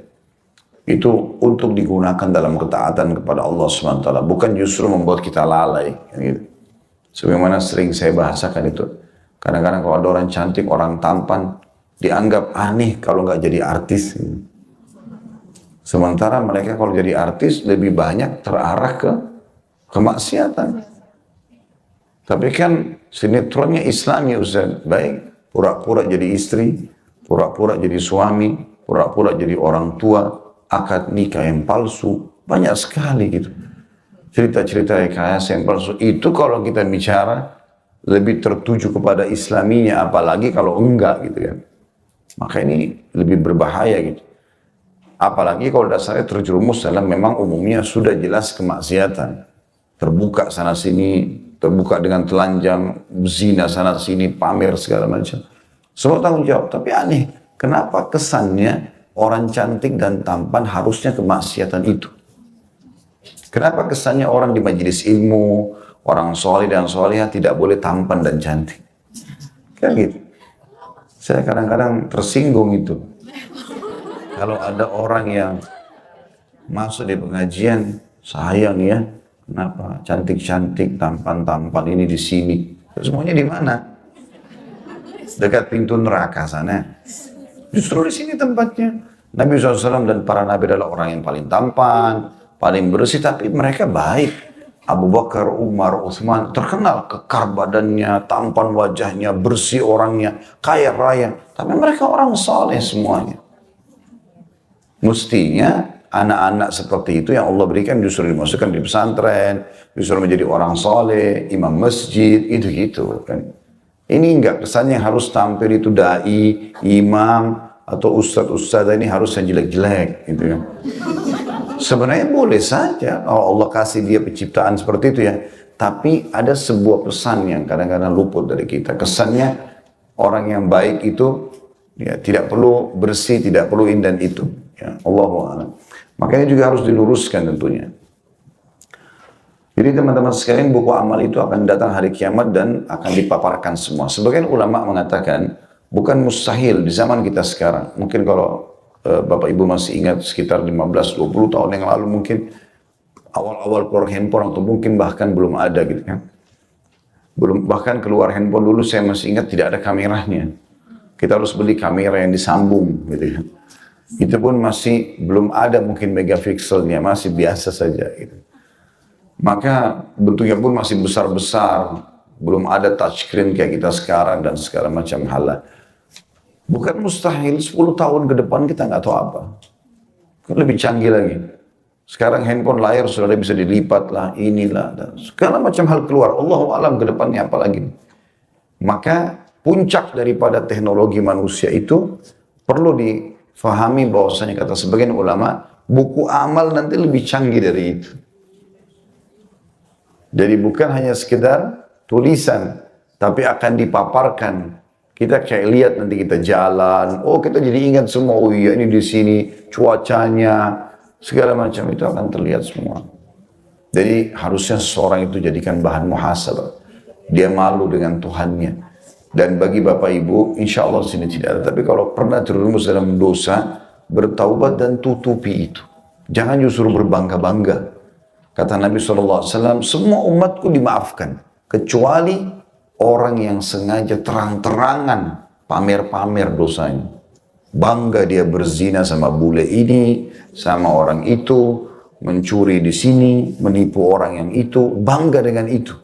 Itu untuk digunakan dalam ketaatan kepada Allah SWT. Bukan justru membuat kita lalai. Gitu. Sebagaimana sering saya bahasakan itu. Kadang-kadang kalau ada orang cantik, orang tampan, dianggap aneh kalau nggak jadi artis. Sementara mereka kalau jadi artis lebih banyak terarah ke kemaksiatan. Tapi kan sinetronnya Islami Ustaz. Baik, pura-pura jadi istri, pura-pura jadi suami, pura-pura jadi orang tua, akad nikah yang palsu, banyak sekali gitu. Cerita-cerita rekayasa yang palsu itu kalau kita bicara lebih tertuju kepada Islaminya, apalagi kalau enggak gitu kan. Maka ini lebih berbahaya gitu. Apalagi kalau dasarnya terjerumus dalam memang umumnya sudah jelas kemaksiatan. Terbuka sana sini, terbuka dengan telanjang, zina sana sini, pamer segala macam. Semua tanggung jawab, tapi aneh. Kenapa kesannya orang cantik dan tampan harusnya kemaksiatan itu? Kenapa kesannya orang di majelis ilmu, orang soleh dan solehah tidak boleh tampan dan cantik? Kayak gitu. Saya kadang-kadang tersinggung itu. Kalau ada orang yang masuk di pengajian, sayang ya, kenapa cantik-cantik, tampan-tampan ini di sini? Semuanya di mana? Dekat pintu neraka sana. Justru di sini tempatnya. Nabi SAW dan para nabi adalah orang yang paling tampan, paling bersih, tapi mereka baik. Abu Bakar, Umar, Utsman terkenal kekar badannya, tampan wajahnya, bersih orangnya, kaya raya. Tapi mereka orang saleh semuanya. Mestinya anak-anak seperti itu yang Allah berikan justru dimasukkan di pesantren, justru menjadi orang saleh, imam masjid, itu-gitu kan. Ini enggak, kesannya harus tampil itu dai, imam, atau ustadz-ustadz ini harus yang jelek-jelek gitu kan. Sebenarnya boleh saja kalau Allah kasih dia penciptaan seperti itu ya. Tapi ada sebuah pesan yang kadang-kadang luput dari kita. Kesannya orang yang baik itu ya, tidak perlu bersih, tidak perlu ini dan itu. Ya, Allahu a'lam. Makanya juga harus diluruskan tentunya. Jadi teman-teman sekalian, buku amal itu akan datang hari kiamat dan akan dipaparkan semua. Sebagian ulama mengatakan bukan mustahil di zaman kita sekarang. Mungkin kalau Bapak Ibu masih ingat sekitar 15-20 tahun yang lalu mungkin awal-awal keluar handphone atau mungkin bahkan belum ada gitu kan. Belum, bahkan keluar handphone dulu saya masih ingat tidak ada kameranya. Kita harus beli kamera yang disambung gitu kan. Itu pun masih belum ada mungkin megapikselnya, masih biasa saja gitu. Maka bentuknya pun masih besar-besar, belum ada touchscreen kayak kita sekarang dan segala macam hal. Bukan mustahil 10 tahun ke depan kita nggak tahu apa. Lebih canggih lagi. Sekarang handphone layar sudah bisa dilipat lah, inilah dan segala macam hal keluar. Allahu a'lam ke depannya apa lagi. Maka puncak daripada teknologi manusia itu perlu difahami bahwasanya kata sebagian ulama, buku amal nanti lebih canggih dari itu. Jadi bukan hanya sekedar tulisan, tapi akan dipaparkan. Kita kayak lihat nanti kita jalan, oh kita jadi ingat semua, oh iya ini di sini cuacanya, segala macam itu akan terlihat semua. Jadi harusnya seseorang itu jadikan bahan muhasabah. Dia malu dengan Tuhannya. Dan bagi Bapak Ibu, insya Allah sini tidak ada. Tapi kalau pernah terjerumus dalam dosa, bertaubat dan tutupi itu. Jangan justru berbangga-bangga. Kata Nabi SAW, semua umatku dimaafkan. Kecuali orang yang sengaja terang-terangan pamer-pamer dosanya. Bangga dia berzina sama bule ini, sama orang itu, mencuri di sini, menipu orang yang itu, bangga dengan itu.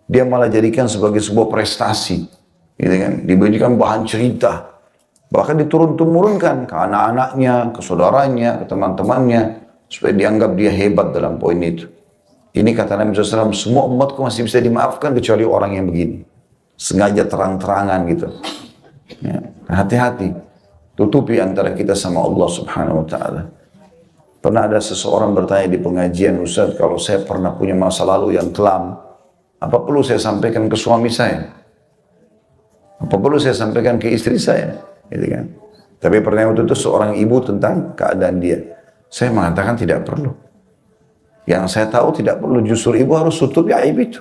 Dia malah jadikan sebagai sebuah prestasi. Gitu kan? Diberikan bahan cerita. Bahkan diturun-temurunkan ke anak-anaknya, ke saudaranya, ke teman-temannya, supaya dianggap dia hebat dalam poin itu. Ini kata Nabi SAW, semua umatku masih bisa dimaafkan kecuali orang yang begini. Sengaja terang-terangan gitu. Ya, hati-hati. Tutupi antara kita sama Allah Subhanahu wa ta'ala. Pernah ada seseorang bertanya di pengajian, Ustaz, kalau saya pernah punya masa lalu yang kelam, apa perlu saya sampaikan ke suami saya? Apa perlu saya sampaikan ke istri saya? Gitu kan. Tapi pertanyaan itu seorang ibu tentang keadaan dia. Saya mengatakan tidak perlu. Yang saya tahu tidak perlu, justru ibu harus tutupi aib itu.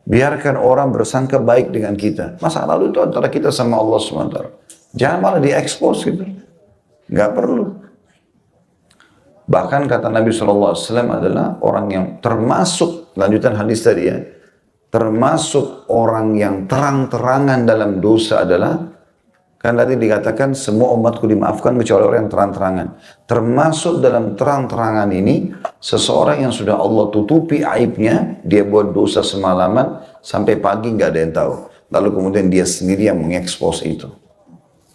Biarkan orang bersangka baik dengan kita. Masa lalu itu antara kita sama Allah SWT. Jangan malah diekspos gitu. Nggak perlu. Bahkan kata Nabi SAW adalah orang yang termasuk, lanjutan hadis tadi ya, termasuk orang yang terang-terangan dalam dosa adalah Kan tadi dikatakan semua umatku dimaafkan kecuali orang yang terang-terangan. Termasuk dalam terang-terangan ini, seseorang yang sudah Allah tutupi aibnya, dia buat dosa semalaman, sampai pagi nggak ada yang tahu. Lalu kemudian dia sendiri yang mengekspos itu.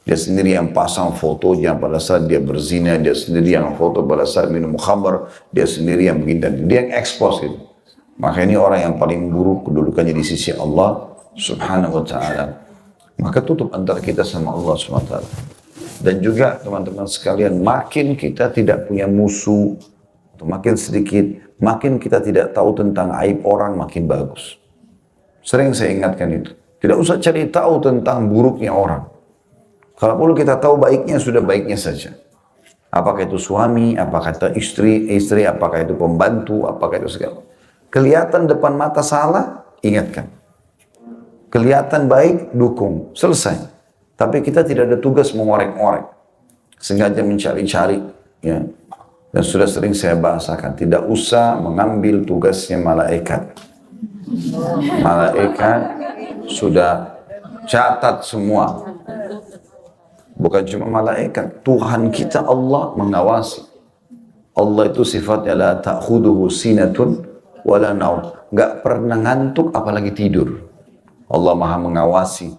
Dia sendiri yang pasang fotonya pada saat dia berzina, dia sendiri yang foto pada saat minum khamar, dia sendiri yang begini, dia yang ekspos itu. Maka ini orang yang paling buruk kedudukannya di sisi Allah Subhanahu wa ta'ala. Maka tutup antara kita sama Allah SWT. Dan juga teman-teman sekalian, makin kita tidak punya musuh, atau makin sedikit, makin kita tidak tahu tentang aib orang, makin bagus. Sering saya ingatkan itu. Tidak usah cari tahu tentang buruknya orang. Kalau perlu kita tahu baiknya, sudah baiknya saja. Apakah itu suami, apakah itu istri, apakah itu pembantu, apakah itu segala. Kelihatan depan mata salah, ingatkan. Kelihatan baik, dukung. Selesai. Tapi kita tidak ada tugas mengorek-orek. Sengaja mencari-cari. Ya. Dan sudah sering saya bahasakan. Tidak usah mengambil tugasnya malaikat. Malaikat sudah catat semua. Bukan cuma malaikat. Tuhan kita Allah mengawasi. Allah itu sifatnya la ta'khuduhu sinatun wala naum. Gak pernah ngantuk apalagi tidur. Allah maha mengawasi.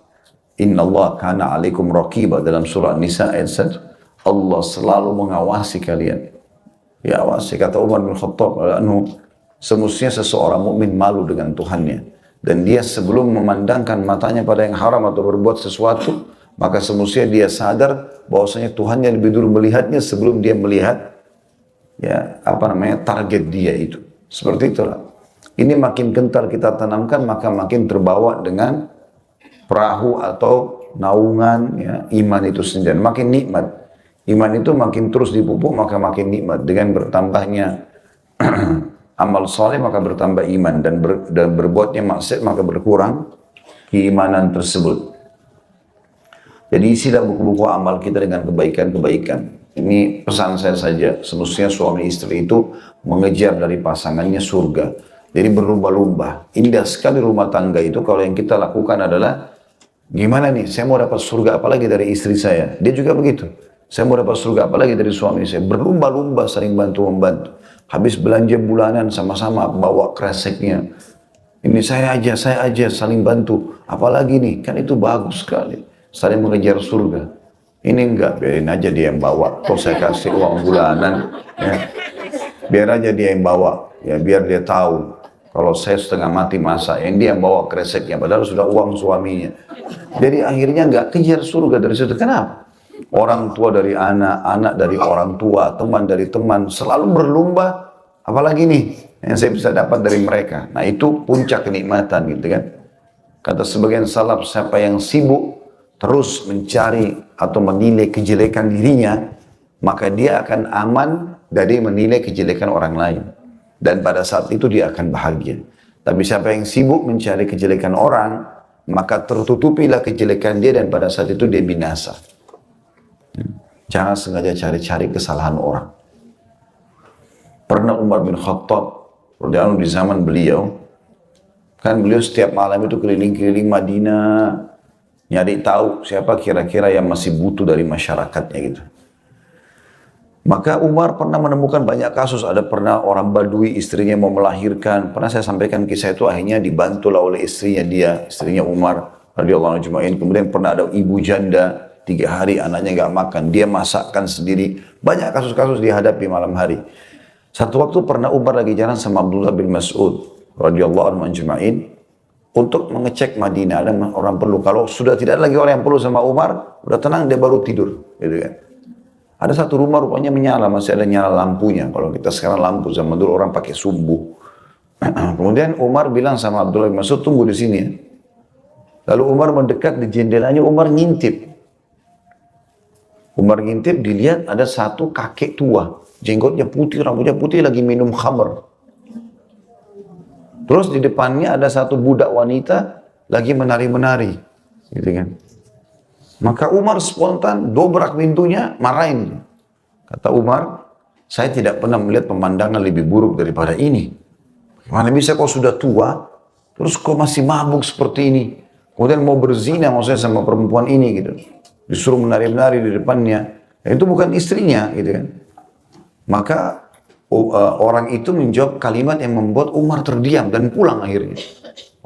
Inna Allah kana alaikum raqibah dalam surah Nisa ayat 1. Allah selalu mengawasi kalian. Ya awasi, kata Umar bin Khattab, semestinya seseorang mukmin malu dengan Tuhannya. Dan dia sebelum memandangkan matanya pada yang haram atau berbuat sesuatu, maka semestinya dia sadar bahwasanya Tuhannya lebih dulu melihatnya sebelum dia melihat target dia itu. Seperti itulah. Ini makin kental kita tanamkan, maka makin terbawa dengan perahu atau naungan iman itu sendiri. Makin nikmat. Iman itu makin terus dipupuk, maka makin nikmat. Dengan bertambahnya amal soleh, maka bertambah iman. Dan berbuatnya maksiat, maka berkurang keimanan tersebut. Jadi isilah buku-buku amal kita dengan kebaikan-kebaikan. Ini pesan saya saja. Semestinya suami istri itu mengejar dari pasangannya surga. Jadi berlumba-lumba. Indah sekali rumah tangga itu kalau yang kita lakukan adalah gimana nih, saya mau dapat surga apalagi dari istri saya. Dia juga begitu. Saya mau dapat surga apalagi dari suami saya. Berlumba-lumba saling bantu-membantu. Habis belanja bulanan sama-sama bawa kreseknya. Ini saya aja saling bantu. Apalagi nih, kan itu bagus sekali. Saling mengejar surga. Ini enggak, biarin aja dia yang bawa. Kalau saya kasih uang bulanan, biar aja dia yang bawa. Ya biar dia tahu. Kalau saya setengah mati masa, yang dia yang bawa kreseknya, padahal sudah uang suaminya. Jadi akhirnya nggak kejar surga dari situ. Kenapa? Orang tua dari anak, anak dari orang tua, teman dari teman, selalu berlomba. Apalagi nih, yang saya bisa dapat dari mereka. Nah itu puncak kenikmatan gitu kan. Kata sebagian salaf, siapa yang sibuk terus mencari atau menilai kejelekan dirinya, maka dia akan aman dari menilai kejelekan orang lain. Dan pada saat itu dia akan bahagia. Tapi siapa yang sibuk mencari kejelekan orang, maka tertutupilah kejelekan dia dan pada saat itu dia binasa. Jangan sengaja cari-cari kesalahan orang. Pernah Umar bin Khattab, di zaman beliau, kan beliau setiap malam itu keliling-keliling Madinah, nyari tahu siapa kira-kira yang masih butuh dari masyarakatnya gitu. Maka Umar pernah menemukan banyak kasus. Ada pernah orang Badui istrinya mau melahirkan. Pernah saya sampaikan kisah itu, akhirnya dibantulah oleh istrinya dia, istrinya Umar radhiyallahu anhu ajma'in. Kemudian pernah ada ibu janda 3 hari anaknya nggak makan, dia masakkan sendiri. Banyak kasus-kasus dihadapi malam hari. Satu waktu pernah Umar lagi jalan sama Abdullah bin Mas'ud radhiyallahu anhu ajma'in untuk mengecek Madinah. Ada orang perlu. Kalau sudah tidak lagi orang yang perlu sama Umar, udah tenang dia baru tidur, gitu kan. Ada satu rumah rupanya menyala, masih ada nyala lampunya. Kalau kita sekarang lampu, zaman dulu orang pakai sumbu. Kemudian Umar bilang sama Abdullah bin Mas'ud, tunggu di sini ya. Lalu Umar mendekat di jendelanya, Umar ngintip. Umar ngintip, dilihat ada satu kakek tua. Jenggotnya putih, rambutnya putih, lagi minum khamr. Terus di depannya ada satu budak wanita, lagi menari-menari. Gitu kan. Maka Umar spontan dobrak pintunya, marahin. Kata Umar, saya tidak pernah melihat pemandangan lebih buruk daripada ini. Mana bisa kau sudah tua, terus kau masih mabuk seperti ini. Kemudian mau berzina maksudnya sama perempuan ini gitu. disuruh menari-menari di depannya. Itu bukan istrinya, gitu kan. Maka orang itu menjawab kalimat yang membuat Umar terdiam dan pulang akhirnya.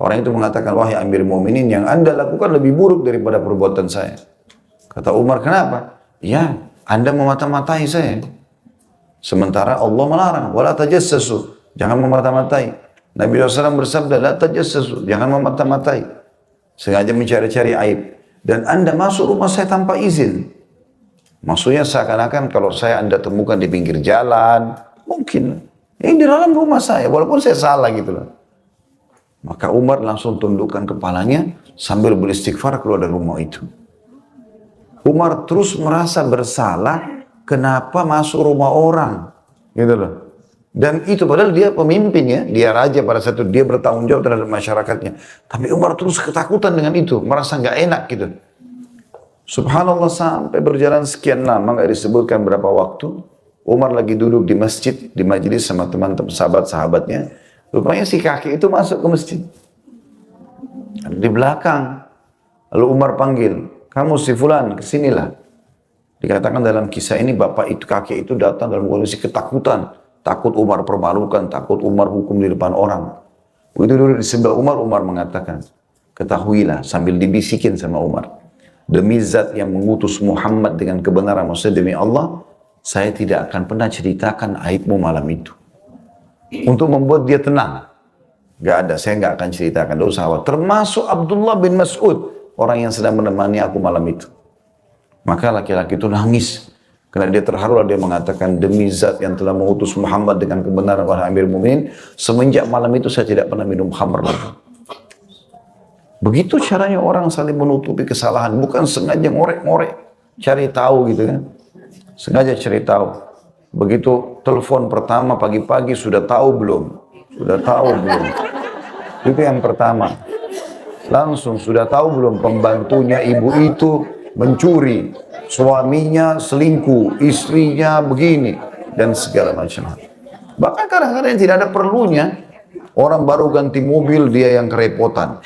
Orang itu mengatakan, wahai Amir Mu'minin, yang Anda lakukan lebih buruk daripada perbuatan saya. Kata Umar, kenapa? Ya, Anda memata-matai saya. Sementara Allah melarang, wala tajassasu, jangan memata-matai. Nabi SAW bersabda, la tajassasu, jangan memata-matai. Sengaja mencari-cari aib. Dan Anda masuk rumah saya tanpa izin. Maksudnya seakan-akan kalau Anda temukan di pinggir jalan, mungkin. Ini di dalam rumah saya, walaupun saya salah gitu loh. Maka Umar langsung tundukkan kepalanya sambil beristighfar keluar dari rumah itu. Umar terus merasa bersalah kenapa masuk rumah orang. Gitu loh. Dan itu padahal dia pemimpin ya, dia raja pada saat itu, dia bertanggung jawab terhadap masyarakatnya. Tapi Umar terus ketakutan dengan itu, merasa nggak enak gitu. Subhanallah sampai berjalan sekian lama, nggak disebutkan berapa waktu. Umar lagi duduk di masjid, di majelis sama teman-teman sahabat-sahabatnya. Rupanya si kakek itu masuk ke masjid. Di belakang. Lalu Umar panggil, kamu si fulan, kesinilah. Dikatakan dalam kisah ini, bapak itu, kakek itu datang dalam kondisi ketakutan. Takut Umar permalukan, takut Umar hukum di depan orang. Itu dulu di sebelah Umar, Umar mengatakan, ketahuilah sambil dibisikin sama Umar. Demi zat yang mengutus Muhammad dengan kebenaran, maksudnya demi Allah, saya tidak akan pernah ceritakan aibmu malam itu. Untuk membuat dia tenang. Gak ada, saya gak akan ceritakan. Tidak usah khawatir. Termasuk Abdullah bin Mas'ud, orang yang sedang menemani aku malam itu. Maka laki-laki itu nangis. Karena dia terharu, dia mengatakan, demi zat yang telah mengutus Muhammad dengan kebenaran, wahai Amir Mu'minin, semenjak malam itu saya tidak pernah minum khamr lagi. Begitu caranya orang saling menutupi kesalahan. Bukan sengaja ngorek-ngorek, cari tahu gitu kan. Sengaja cari tahu. Begitu telepon pertama pagi-pagi, sudah tahu belum? Sudah tahu belum? Itu yang pertama. Langsung sudah tahu belum pembantunya ibu itu mencuri, suaminya selingkuh, istrinya begini, dan segala macam. Bahkan kadang-kadang tidak ada perlunya, orang baru ganti mobil, dia yang kerepotan.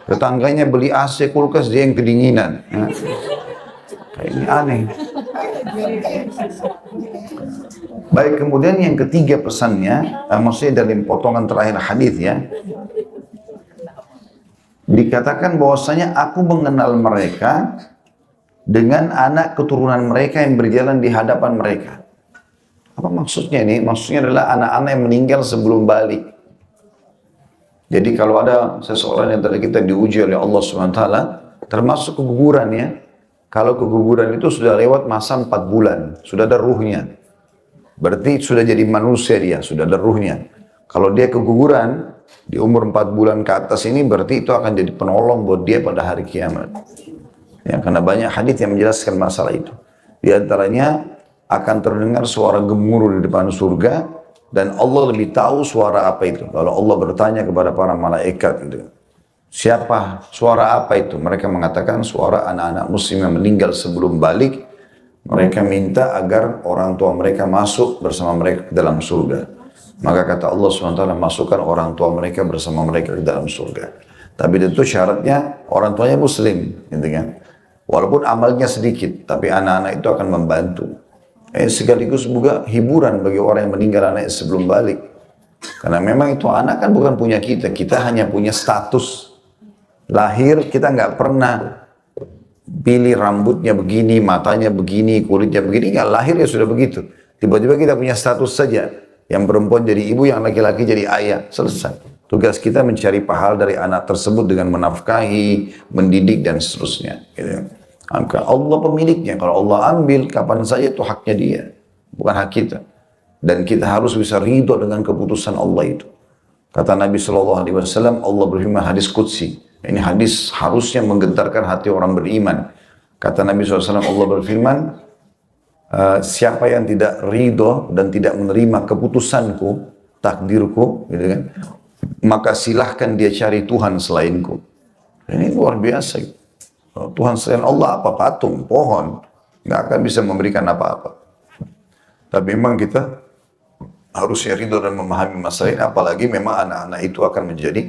Tetangganya beli AC kulkas, dia yang kedinginan. Kayak ini aneh. Baik, kemudian yang ketiga pesannya, maksudnya dalam potongan terakhir hadis ya, dikatakan bahwasanya aku mengenal mereka dengan anak keturunan mereka yang berjalan di hadapan mereka. Apa maksudnya ini? Maksudnya adalah anak-anak yang meninggal sebelum balik. Jadi kalau ada seseorang yang tadi kita diuji oleh Allah SWT, termasuk keguguran ya. Kalau keguguran itu sudah lewat masa 4 bulan, sudah ada ruhnya. Berarti sudah jadi manusia dia, sudah ada ruhnya. Kalau dia keguguran, di umur 4 bulan ke atas ini, berarti itu akan jadi penolong buat dia pada hari kiamat. Ya, karena banyak hadis yang menjelaskan masalah itu. Di antaranya, akan terdengar suara gemuruh di depan surga, dan Allah lebih tahu suara apa itu. Lalu Allah bertanya kepada para malaikat itu. Siapa? Suara apa itu? Mereka mengatakan suara anak-anak muslim yang meninggal sebelum balik. Mereka minta agar orang tua mereka masuk bersama mereka ke dalam surga. Maka kata Allah SWT, masukkan orang tua mereka bersama mereka ke dalam surga. Tapi tentu syaratnya orang tuanya muslim, gitu kan? Walaupun amalnya sedikit, tapi anak-anak itu akan membantu. Sekaligus juga hiburan bagi orang yang meninggal anak sebelum balik. Karena memang itu anak kan bukan punya kita, kita hanya punya status. Lahir kita nggak pernah pilih rambutnya begini, matanya begini, kulitnya begini, nggak, lahir ya sudah begitu. Tiba-tiba kita punya status saja. Yang perempuan jadi ibu, yang laki-laki jadi ayah. Selesai. Tugas kita mencari pahala dari anak tersebut dengan menafkahi, mendidik, dan seterusnya. Gitu. Maka Allah pemiliknya. Kalau Allah ambil, kapan saja itu haknya dia. Bukan hak kita. Dan kita harus bisa ridho dengan keputusan Allah itu. Kata Nabi SAW, Allah berfirman hadis Qudsi. Ini hadis harusnya menggentarkan hati orang beriman. Kata Nabi SAW, Allah berfirman, siapa yang tidak ridho dan tidak menerima keputusanku, takdirku, gitu kan, maka silahkan dia cari Tuhan selainku. Ini luar biasa. Tuhan selain Allah apa? Patung, pohon, nggak akan bisa memberikan apa-apa. Tapi memang kita harusnya ridho dan memahami masalah ini, apalagi memang anak-anak itu akan menjadi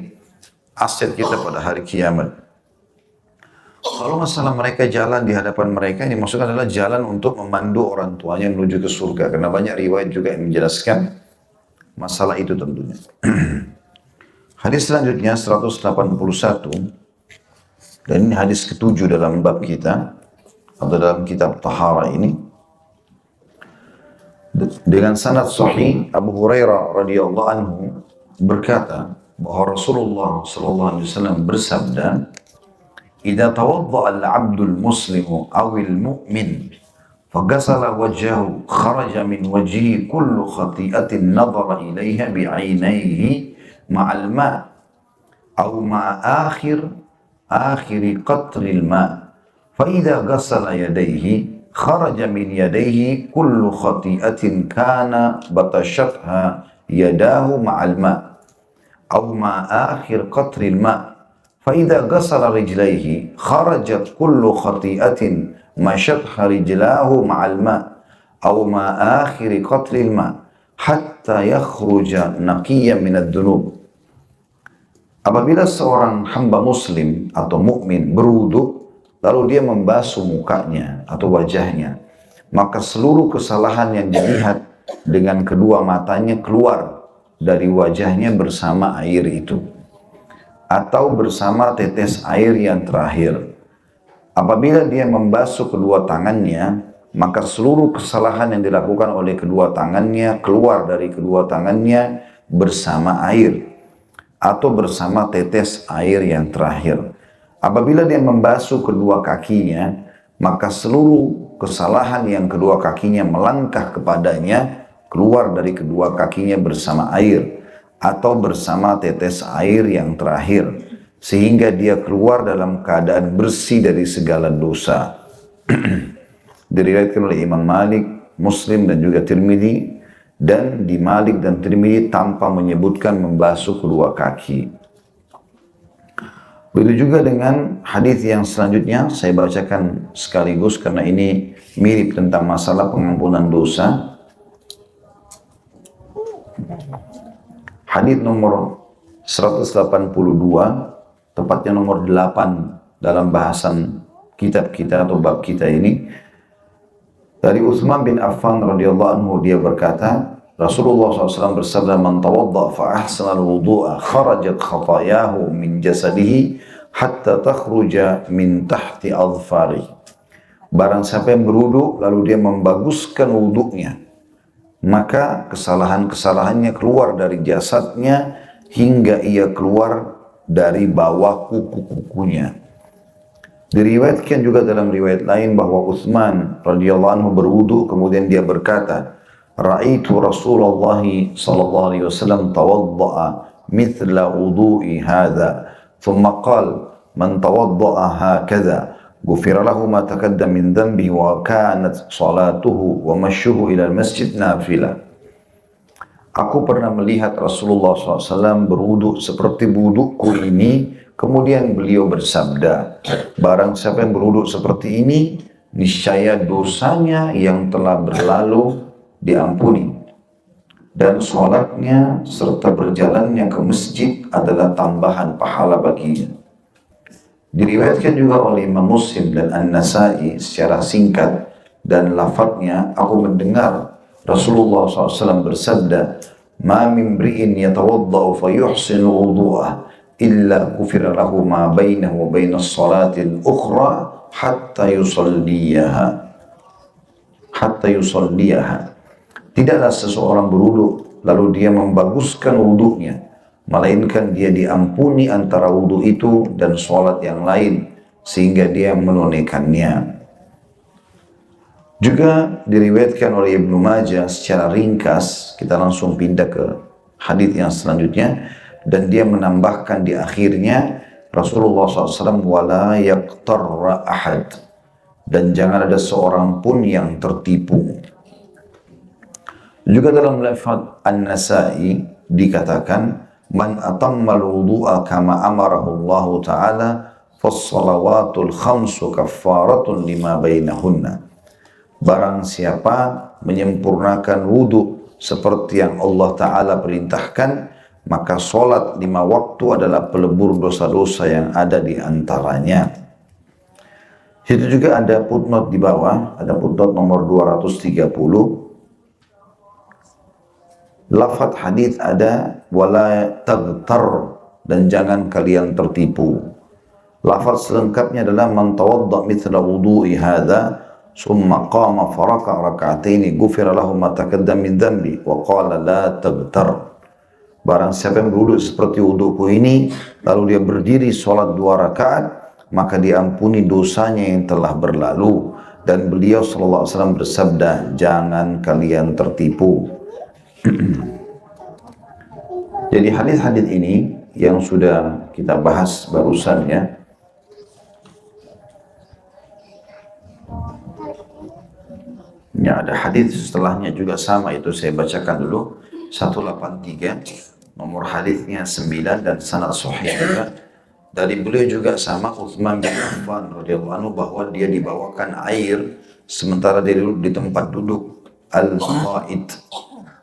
aset kita pada hari kiamat. Kalau masalah mereka jalan di hadapan mereka, ini maksudnya adalah jalan untuk memandu orang tuanya menuju ke surga. Karena banyak riwayat juga yang menjelaskan masalah itu tentunya. Hadis selanjutnya 181, dan ini hadis ketujuh dalam bab kita, atau dalam kitab Tahara ini. Dengan sanad sahih, Abu Hurairah radhiyallahu anhu berkata bahwa Rasulullah sallallahu alaihi wasallam bersabda, "Idza tawadda'a al-'abdul muslimu awil mu'min faghasala wajhahu kharaja min wajhihi kullu khati'atin nadhara ilaiha bi'ainaihi ma'al ma' aw ma'a akhiri qatril ma' fa idza ghasala yadayhi kharaja min yadayhi kullu khati'atin kana batashatha yadahu ma'al ma' aw ma'a akhir qatril ma' fa idza ghasala rijlaihi kharajat kullu khati'atin mashatha rijlahu ma'al ma' aw ma'a akhir qatril ma' hatta yakhruja naqiyyan min ad-dunub." Apabila seorang hamba muslim atau mukmin berwudu, lalu dia membasuh mukanya atau wajahnya, maka seluruh kesalahan yang dilihat dengan kedua matanya keluar dari wajahnya bersama air itu, atau bersama tetes air yang terakhir. Apabila dia membasuh kedua tangannya, maka seluruh kesalahan yang dilakukan oleh kedua tangannya keluar dari kedua tangannya bersama air, atau bersama tetes air yang terakhir. Apabila dia membasuh kedua kakinya, maka seluruh kesalahan yang kedua kakinya melangkah kepadanya keluar dari kedua kakinya bersama air, atau bersama tetes air yang terakhir, sehingga dia keluar dalam keadaan bersih dari segala dosa. Diriwayatkan oleh Imam Malik, Muslim dan juga Tirmidzi, dan di Malik dan Tirmidzi tanpa menyebutkan membasuh kedua kaki. Begitu juga dengan hadis yang selanjutnya, saya bacakan sekaligus karena ini mirip tentang masalah pengampunan dosa. Hadis nomor 182, tepatnya nomor 8 dalam bahasan kitab kita atau bab kita ini. Dari Utsman bin Affan radhiyallahu anhu, dia berkata, Rasulullah SAW bersabda, "Man tawadda fa ahsana al-wudu'a kharajat khatayahu min jasadihi hatta takhruja min tahti adfari." Barang siapa yang berwudu lalu dia membaguskan wudunya, maka kesalahan-kesalahannya keluar dari jasadnya hingga ia keluar dari bawah kuku-kukunya. Diriwayatkan juga dalam riwayat lain bahwa Utsman radhiyallahu anhu berwudu, kemudian dia berkata, "Ra'aitu Rasulullah sallallahu alaihi wasallam tawadda'a mithla wudu'i hadha, thumma qala man tawadda'a hakadha ghufira lahu ma taqaddama min dhanbihi wa kanat salatuhu wa mashyuhu ila al-masjid nafilah." Aku pernah melihat Rasulullah SAW berwudu seperti wuduku ini. Kemudian beliau bersabda, barang siapa yang berwudu seperti ini, niscaya dosanya yang telah berlalu diampuni, dan sholatnya serta berjalannya ke masjid adalah tambahan pahala baginya. Diriwayatkan juga oleh Imam Muslim dan An-Nasai secara singkat dan lafadznya, aku mendengar Rasulullah SAW bersabda, "Ma min mri'in yatawadda'u fa yuhsinu wudu'ah illa kufira lahu ma bainahu wa bainas salatil ukhra hatta yusalliyaha." Tidaklah seseorang berwudu lalu dia membaguskan wudunya, melainkan dia diampuni antara wudu itu dan salat yang lain sehingga dia menunaikannya. Juga diriwayatkan oleh Ibnu Majah secara ringkas, kita langsung pindah ke hadis yang selanjutnya, dan dia menambahkan di akhirnya, Rasulullah SAW, "Wala yaqtarra ahad," dan jangan ada seorang pun yang tertipu. Juga dalam lafaz An-Nasai dikatakan, "Man atammal wudu'a kama amarahu Allah Ta'ala fas-salawatul khamsu kaffaratun lima bainahunna." Barang siapa menyempurnakan wudu seperti yang Allah Ta'ala perintahkan, maka solat 5 waktu adalah pelebur dosa-dosa yang ada di antaranya. Situ juga ada footnote di bawah, ada footnote nomor 230. Lafaz hadis ada wala taghtar, dan jangan kalian tertipu. Lafaz selengkapnya adalah man tawadda mithla wudu'i hadza summa qama faraka rak'ataini ghufira lahu ma taqaddama min dhanbi wa qala la taghtar. Barang siapa yang berwudu seperti wuduku ini, lalu dia berdiri sholat 2 rakaat, maka diampuni dosanya yang telah berlalu. Dan beliau sallallahu alaihi wasallam bersabda, jangan kalian tertipu. Jadi hadis-hadis ini yang sudah kita bahas barusan ya, ada hadis setelahnya juga sama, itu saya bacakan dulu. 183 nomor hadisnya 9 dan sanad sahih juga. Dari beliau juga sama, Utsman bin Affan radhiyallahu anhu, bahwa dia dibawakan air sementara dia duduk di tempat duduk al-ghaid.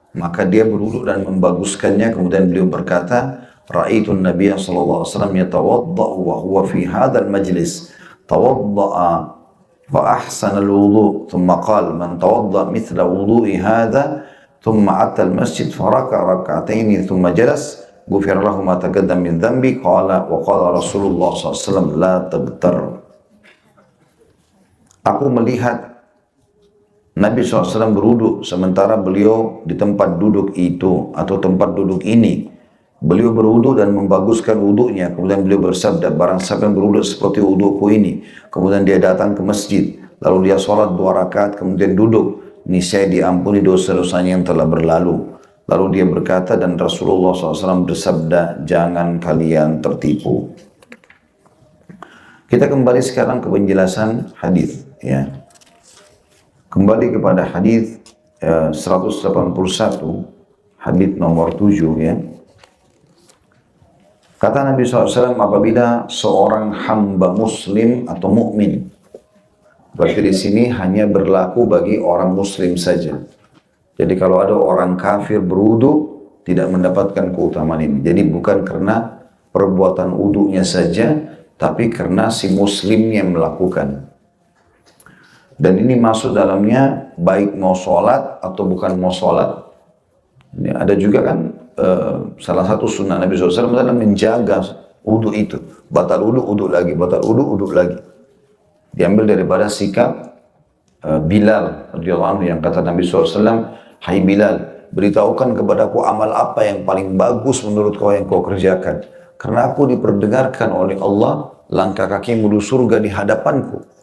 Maka dia berwudu dan membaguskannya. Kemudian beliau berkata, Ra'aitun Nabiyya sallallahu alaihi wasallam yatawadda'u wa huwa fi hadzal majlis. Tawadda'a fa ahsana al-wudu, thumma qala man tawadda'a mithla wudu'i hadza thumma atta al-masjid faraka rak'ataini thumma jalas ghufira lahu ma taqaddama min dhanbi qala wa qala Rasulullah sallallahu alaihi wasallam la taghtar. Aku melihat Nabi SAW berwudu sementara beliau di tempat duduk itu atau tempat duduk ini. Beliau berwudu dan membaguskan wudunya. Kemudian beliau bersabda, barang siapa yang berwudu seperti wuduku ini, kemudian dia datang ke masjid, lalu dia sholat 2 rakaat, kemudian duduk, niscaya diampuni dosa-dosanya yang telah berlalu. Lalu dia berkata, dan Rasulullah SAW bersabda, jangan kalian tertipu. Kita kembali sekarang ke penjelasan hadis, ya. Kembali kepada hadis 181, hadis nomor 7 ya. Kata Nabi SAW, apabila seorang hamba muslim atau mukmin, berarti di sini hanya berlaku bagi orang muslim saja. Jadi kalau ada orang kafir berwudu tidak mendapatkan keutamaan ini. Jadi bukan karena perbuatan wudunya saja, tapi karena si muslimnya melakukan. Dan ini masuk dalamnya baik mau sholat atau bukan mau sholat. Ini ada juga kan salah satu sunnah Nabi SAW adalah menjaga wudu itu. Batal wudu, wudu lagi, batal wudu, wudu lagi. Diambil daripada sikap Bilal radhiyallahu anhu yang kata Nabi SAW, hai Bilal, beritahukan kepadaku amal apa yang paling bagus menurut kau yang kau kerjakan. Karena aku diperdengarkan oleh Allah langkah kaki menuju surga di hadapanku.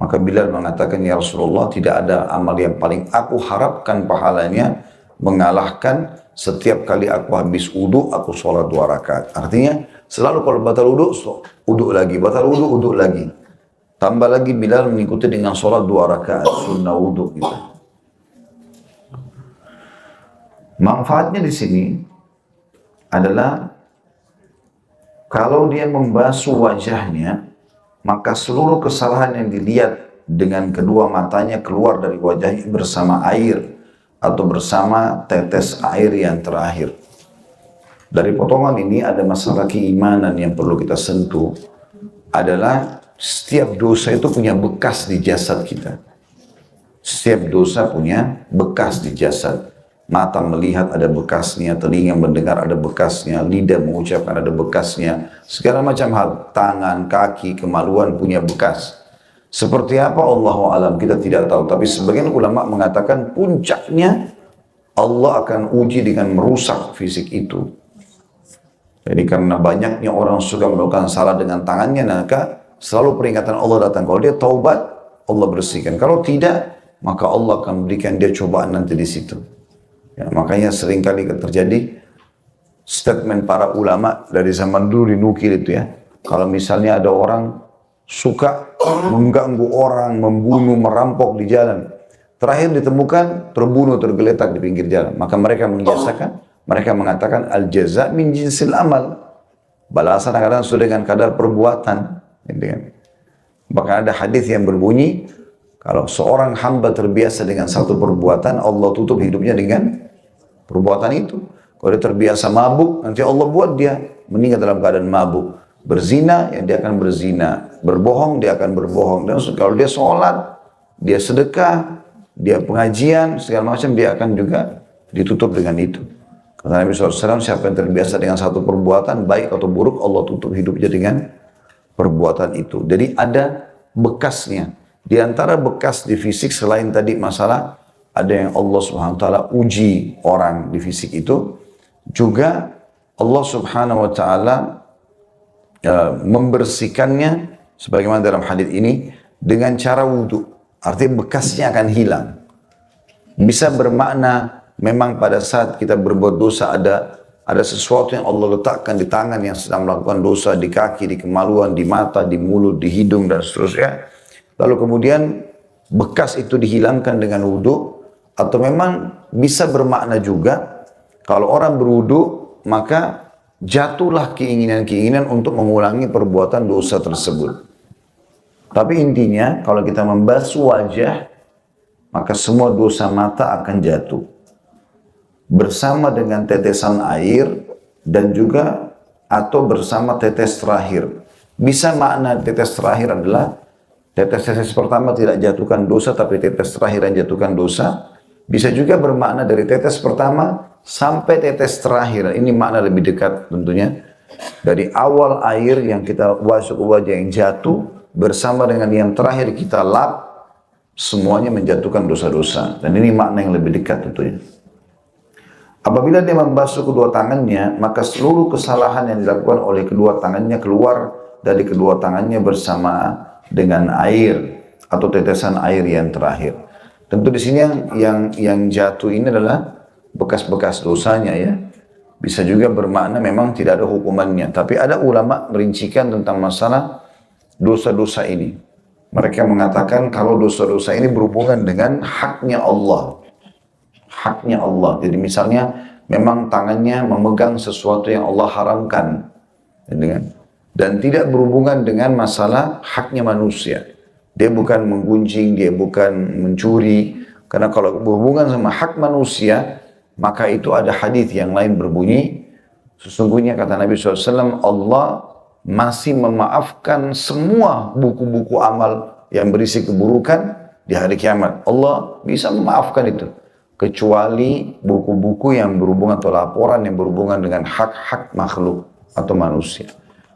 Maka Bilal mengatakan, ya Rasulullah, tidak ada amal yang paling aku harapkan pahalanya mengalahkan setiap kali aku habis wudu, aku sholat 2 rakaat. Artinya, selalu kalau batal wudu, wudu lagi, batal wudu, wudu lagi. Tambah lagi Bilal mengikuti dengan sholat 2 rakaat, sunnah wudu gitu. Manfaatnya di sini adalah kalau dia membasuh wajahnya, maka seluruh kesalahan yang dilihat dengan kedua matanya keluar dari wajahnya bersama air atau bersama tetes air yang terakhir. Dari potongan ini ada masalah keimanan yang perlu kita sentuh, adalah setiap dosa itu punya bekas di jasad kita. Setiap dosa punya bekas di jasad. Mata melihat ada bekasnya, telinga mendengar ada bekasnya, lidah mengucapkan ada bekasnya, segala macam hal, tangan, kaki, kemaluan punya bekas. Seperti apa Allahu a'lam, kita tidak tahu, tapi sebagian ulama mengatakan puncaknya Allah akan uji dengan merusak fisik itu. Jadi karena banyaknya orang suka melakukan salah dengan tangannya, maka selalu peringatan Allah datang. Kalau dia taubat, Allah bersihkan. Kalau tidak, maka Allah akan berikan dia cobaan nanti di situ. Ya, makanya seringkali terjadi statement para ulama dari zaman dulu dinukil itu ya. Kalau misalnya ada orang suka mengganggu orang, membunuh, merampok di jalan, terakhir ditemukan terbunuh, tergeletak di pinggir jalan, maka mereka mengiyasakan, mereka mengatakan al-jaza min jinsil amal, balasan kadang sesuai dengan kadar perbuatan. Bahkan ada hadis yang berbunyi, kalau seorang hamba terbiasa dengan satu perbuatan, Allah tutup hidupnya dengan perbuatan itu. Kalau dia terbiasa mabuk, nanti Allah buat dia meninggal dalam keadaan mabuk. Berzina, ya dia akan berzina. Berbohong, dia akan berbohong. Dan kalau dia sholat, dia sedekah, dia pengajian, segala macam, dia akan juga ditutup dengan itu. Kata Nabi SAW, siapa yang terbiasa dengan satu perbuatan, baik atau buruk, Allah tutup hidupnya dengan perbuatan itu. Jadi ada bekasnya. Di antara bekas di fisik selain tadi masalah, ada yang Allah SWT uji orang di fisik itu, juga Allah Subhanahu Wa Taala membersihkannya sebagaimana dalam hadis ini dengan cara wudhu. Artinya bekasnya akan hilang. Bisa bermakna memang pada saat kita berbuat dosa ada sesuatu yang Allah letakkan di tangan yang sedang melakukan dosa, di kaki, di kemaluan, di mata, di mulut, di hidung dan seterusnya. Lalu kemudian bekas itu dihilangkan dengan wudhu, atau memang bisa bermakna juga kalau orang berwudhu maka jatuhlah keinginan-keinginan untuk mengulangi perbuatan dosa tersebut. Tapi intinya kalau kita membasuh wajah, maka semua dosa mata akan jatuh. Bersama dengan tetesan air dan juga atau bersama tetes terakhir. Bisa makna tetes terakhir adalah tetes pertama tidak jatuhkan dosa, tapi tetes terakhir yang jatuhkan dosa. Bisa juga bermakna dari tetes pertama sampai tetes terakhir. Ini makna lebih dekat tentunya. Dari awal air yang kita masuk ke wajah yang jatuh, bersama dengan yang terakhir kita lap, semuanya menjatuhkan dosa-dosa. Dan ini makna yang lebih dekat tentunya. Apabila dia membasuh kedua tangannya, maka seluruh kesalahan yang dilakukan oleh kedua tangannya keluar dari kedua tangannya bersama dengan air atau tetesan air yang terakhir. Tentu di sini yang jatuh ini adalah bekas-bekas dosanya ya. Bisa juga bermakna memang tidak ada hukumannya. Tapi ada ulama merincikan tentang masalah dosa-dosa ini. Mereka mengatakan kalau dosa-dosa ini berhubungan dengan haknya Allah. Haknya Allah. Jadi misalnya memang tangannya memegang sesuatu yang Allah haramkan. Dan tidak berhubungan dengan masalah haknya manusia. Dia bukan menggunjing, dia bukan mencuri. Karena kalau berhubungan sama hak manusia, maka itu ada hadis yang lain berbunyi, sesungguhnya kata Nabi SAW, Allah masih memaafkan semua buku-buku amal yang berisi keburukan di hari kiamat. Allah bisa memaafkan itu. Kecuali buku-buku yang berhubungan atau laporan yang berhubungan dengan hak-hak makhluk atau manusia.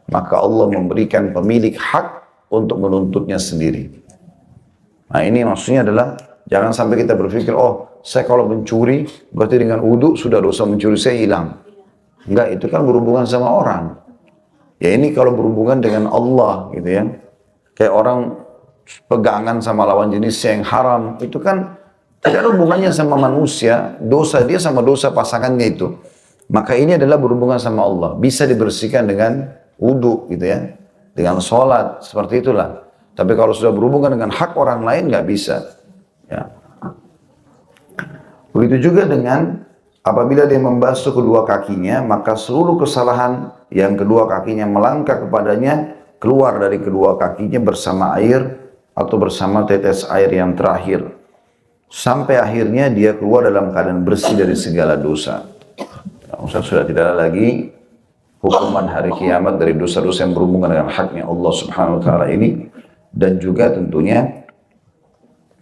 Maka Allah memberikan pemilik hak untuk menuntutnya sendiri. Nah ini maksudnya adalah jangan sampai kita berpikir, oh saya kalau mencuri berarti dengan wudhu sudah dosa mencuri saya hilang. Enggak, itu kan berhubungan sama orang. Ya ini kalau berhubungan dengan Allah gitu ya. Kayak orang pegangan sama lawan jenisnya yang haram, itu kan tidak ada hubungannya sama manusia, dosa dia sama dosa pasangannya itu. Maka ini adalah berhubungan sama Allah. Bisa dibersihkan dengan wudhu gitu ya. Dengan sholat, seperti itulah. Tapi kalau sudah berhubungan dengan hak orang lain, nggak bisa. Ya. Begitu juga dengan apabila dia membasuh kedua kakinya, maka seluruh kesalahan yang kedua kakinya melangkah kepadanya, keluar dari kedua kakinya bersama air atau bersama tetes air yang terakhir. Sampai akhirnya dia keluar dalam keadaan bersih dari segala dosa. Nah, sudah tidak ada lagi hukuman hari kiamat dari dosa-dosa yang berhubungan dengan haknya Allah Subhanahu Wa Taala ini, dan juga tentunya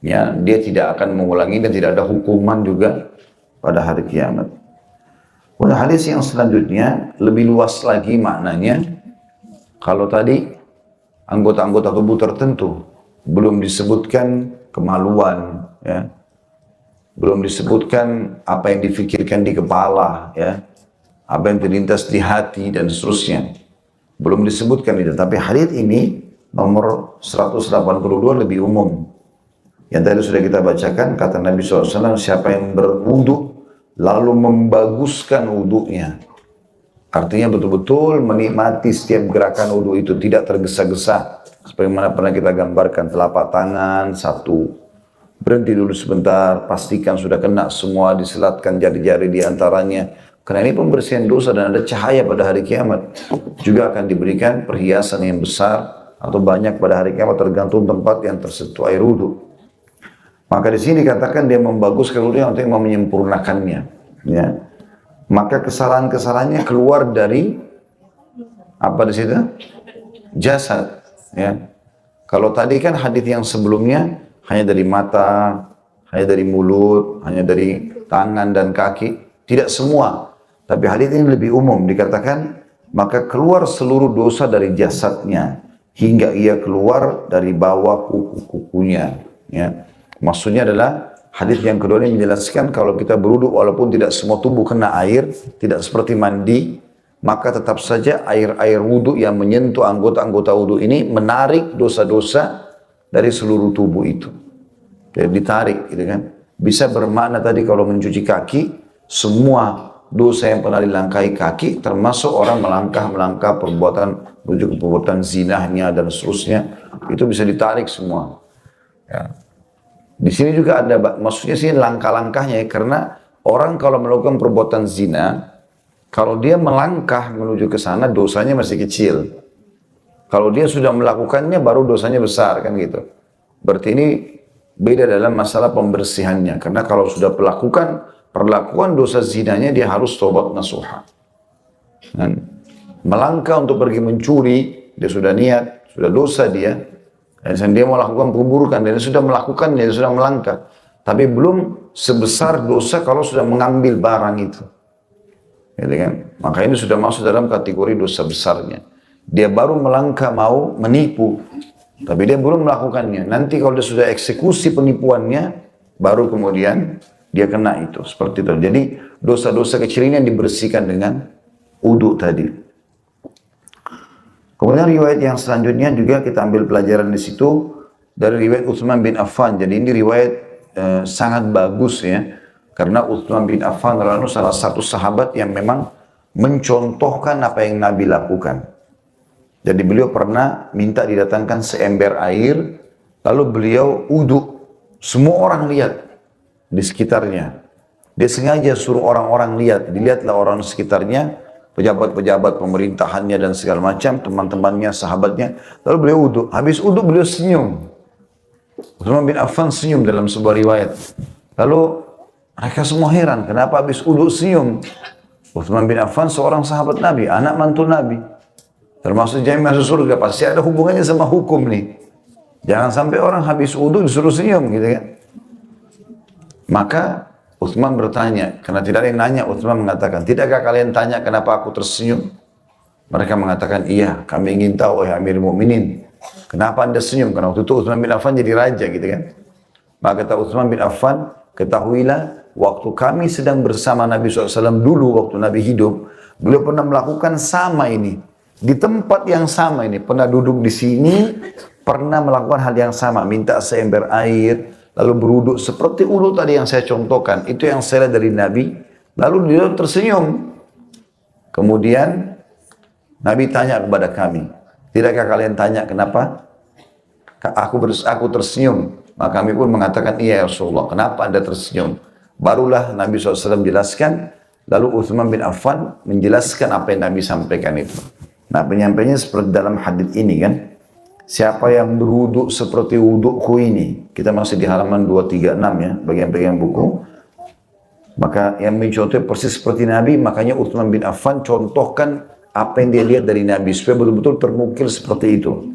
ya dia tidak akan mengulangi dan tidak ada hukuman juga pada hari kiamat. Pada hadis yang selanjutnya lebih luas lagi maknanya. Kalau tadi anggota-anggota tubuh tertentu belum disebutkan kemaluan, ya, belum disebutkan apa yang difikirkan di kepala, ya, apa yang terlintas di hati dan seterusnya. Belum disebutkan itu, tapi hadis ini nomor 182 lebih umum. Yang tadi sudah kita bacakan, kata Nabi SAW, siapa yang berwudu lalu membaguskan wudunya. Artinya betul-betul menikmati setiap gerakan wudu itu, tidak tergesa-gesa. Sebagaimana pernah kita gambarkan, telapak tangan satu, berhenti dulu sebentar, pastikan sudah kena semua, diselatkan jari-jari di antaranya. Karena ini pembersihan dosa dan ada cahaya pada hari kiamat. Juga akan diberikan perhiasan yang besar atau banyak pada hari kiamat tergantung tempat yang tersentuh air wudu. Maka di sini dikatakan dia membaguskan wudunya untuk menyempurnakannya. Ya. Maka kesalahan-kesalahannya keluar dari Apa di situ? Jasad. Ya. Kalau tadi kan hadis yang sebelumnya hanya dari mata, hanya dari mulut, hanya dari tangan dan kaki, tidak semua. Tapi hadis ini lebih umum, dikatakan maka keluar seluruh dosa dari jasadnya hingga ia keluar dari bawah kuku-kukunya. Ya. Maksudnya adalah hadis yang kedua ini menjelaskan kalau kita berwudu walaupun tidak semua tubuh kena air, tidak seperti mandi, maka tetap saja air-air wudu yang menyentuh anggota-anggota wudu ini menarik dosa-dosa dari seluruh tubuh itu. Jadi ditarik gitu kan. Bisa bermakna tadi kalau mencuci kaki, semua dosa yang pernah dilangkahi kaki, termasuk orang melangkah menuju ke perbuatan zinahnya dan seterusnya, itu bisa ditarik semua. Ya. Di sini juga ada, maksudnya sih langkah-langkahnya ya, karena orang kalau melakukan perbuatan zina, kalau dia melangkah menuju ke sana, dosanya masih kecil. Kalau dia sudah melakukannya, baru dosanya besar kan gitu. Berarti ini beda dalam masalah pembersihannya, karena kalau sudah perlakuan dosa zinanya dia harus tobat nasuha. Dan melangkah untuk pergi mencuri, dia sudah niat, sudah dosa dia, dan dia mau lakukan keburukan, dan dia sudah melakukannya, dia sudah melangkah. Tapi belum sebesar dosa kalau sudah mengambil barang itu. Gitu kan? Maka ini sudah masuk dalam kategori dosa besarnya. Dia baru melangkah mau menipu, tapi dia belum melakukannya. Nanti kalau dia sudah eksekusi penipuannya, baru kemudian dia kena itu. Seperti itu. Jadi dosa-dosa kecil ini yang dibersihkan dengan wudu tadi. Kemudian riwayat yang selanjutnya juga kita ambil pelajaran di situ dari riwayat Utsman bin Affan. Jadi ini riwayat sangat bagus ya, karena Utsman bin Affan adalah salah satu sahabat yang memang mencontohkan apa yang Nabi lakukan. Jadi beliau pernah minta didatangkan seember air, lalu beliau wudu. Semua orang lihat di sekitarnya. Dia sengaja suruh orang-orang lihat, dilihatlah orang sekitarnya, pejabat-pejabat pemerintahannya dan segala macam, teman-temannya, sahabatnya. Lalu beliau wudu. Habis wudu beliau senyum. Utsman bin Affan senyum dalam sebuah riwayat. Lalu mereka semua heran, kenapa habis wudu senyum? Utsman bin Affan seorang sahabat Nabi, anak mantu Nabi. Termasuk jamiah masuk surga, pasti ada hubungannya sama hukum nih. Jangan sampai orang habis wudu disuruh senyum gitu kan. Maka Utsman bertanya, karena tidak ada yang nanya, Utsman mengatakan, tidakkah kalian tanya kenapa aku tersenyum? Mereka mengatakan, iya, kami ingin tahu, wahai Amirul Mukminin, kenapa anda senyum? Karena waktu itu Utsman bin Affan jadi raja gitu kan. Maka kata Utsman bin Affan, ketahuilah, waktu kami sedang bersama Nabi SAW dulu, waktu Nabi hidup, beliau pernah melakukan sama ini. Di tempat yang sama ini, pernah duduk di sini, pernah melakukan hal yang sama, minta seember air, lalu berwudu seperti wudu tadi yang saya contohkan. Itu yang saya lihat dari Nabi. Lalu dia tersenyum. Kemudian Nabi tanya kepada kami, tidakkah kalian tanya kenapa aku tersenyum? Maka kami pun mengatakan, iya ya Rasulullah, kenapa anda tersenyum? Barulah Nabi SAW jelaskan. Lalu Utsman bin Affan menjelaskan apa yang Nabi sampaikan itu. Nah, penyampainya seperti dalam hadis ini kan. Siapa yang berwudu seperti wuduku ini, kita masih di halaman 236 ya, bagian-bagian buku. Maka yang mencontoh persis seperti Nabi, makanya Utsman bin Affan contohkan apa yang dia lihat dari Nabi, supaya betul-betul termukil seperti itu.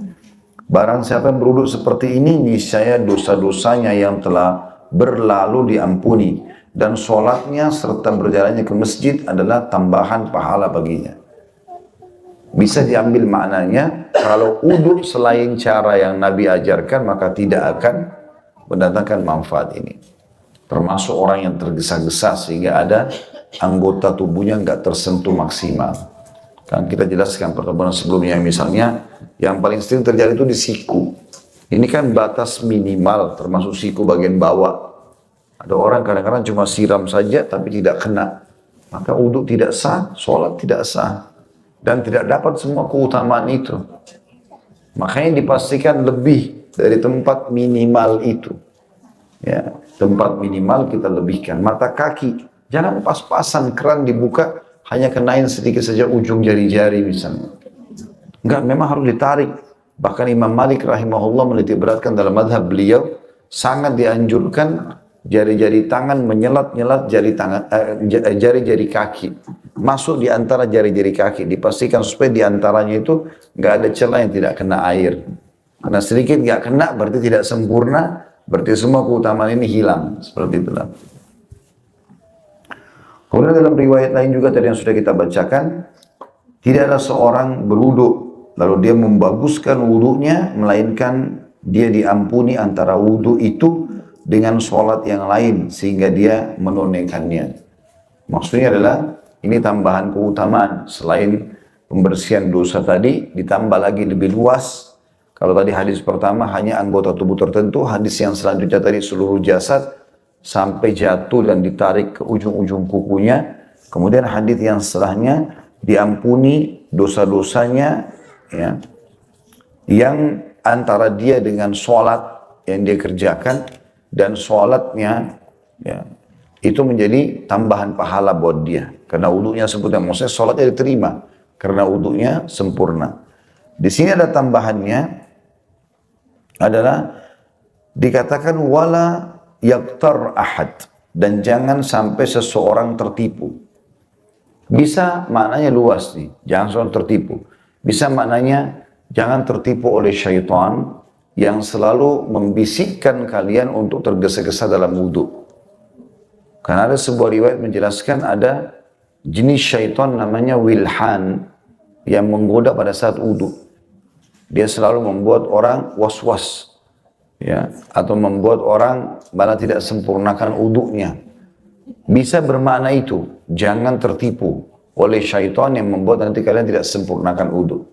Barang siapa yang berwudu seperti ini, niscaya dosa-dosanya yang telah berlalu diampuni, dan sholatnya serta berjalannya ke masjid adalah tambahan pahala baginya. Bisa diambil maknanya, kalau wudu selain cara yang Nabi ajarkan, maka tidak akan mendatangkan manfaat ini. Termasuk orang yang tergesa-gesa sehingga ada anggota tubuhnya nggak tersentuh maksimal. Kan kita jelaskan pertemuan sebelumnya, misalnya yang paling sering terjadi itu di siku. Ini kan batas minimal, termasuk siku bagian bawah. Ada orang kadang-kadang cuma siram saja tapi tidak kena. Maka wudu tidak sah, sholat tidak sah. Dan tidak dapat semua keutamaan itu. Makanya dipastikan lebih dari tempat minimal itu. Ya, tempat minimal kita lebihkan. Mata kaki, jangan pas-pasan keran dibuka, hanya kenain sedikit saja ujung jari-jari misalnya. Enggak, memang harus ditarik. Bahkan Imam Malik rahimahullah menitik beratkan dalam madhab beliau, sangat dianjurkan jari-jari tangan menyelat-nyelat jari-jari kaki. Masuk di antara jari-jari kaki. Dipastikan supaya di antaranya itu nggak ada celah yang tidak kena air. Karena sedikit nggak kena berarti tidak sempurna, berarti semua keutamaan ini hilang. Seperti itulah. Kemudian dalam riwayat lain juga tadi yang sudah kita bacakan, tidak ada seorang berwudu lalu dia membaguskan wudunya, melainkan dia diampuni antara wudu itu dengan sholat yang lain sehingga dia menunaikannya. Maksudnya adalah ini tambahan keutamaan selain pembersihan dosa tadi, ditambah lagi lebih luas. Kalau tadi hadis pertama hanya anggota tubuh tertentu, hadis yang selanjutnya tadi seluruh jasad sampai jatuh dan ditarik ke ujung-ujung kukunya. Kemudian hadis yang setelahnya diampuni dosa-dosanya, ya, yang antara dia dengan sholat yang dia kerjakan dan sholatnya, ya, itu menjadi tambahan pahala buat dia karena wudunya sempurna. Maksudnya sholatnya diterima karena wudunya sempurna. Di sini ada tambahannya adalah dikatakan wala yaktar ahad, dan jangan sampai seseorang tertipu. Bisa maknanya luas nih, jangan seorang tertipu. Bisa maknanya jangan tertipu oleh syaitan yang selalu membisikkan kalian untuk tergesa-gesa dalam wudu. Karena ada sebuah riwayat menjelaskan ada jenis syaitan namanya wilhan yang menggoda pada saat wudu. Dia selalu membuat orang was-was, ya, atau membuat orang malah tidak sempurnakan wudunya. Bisa bermakna itu, jangan tertipu oleh syaitan yang membuat nanti kalian tidak sempurnakan wudu.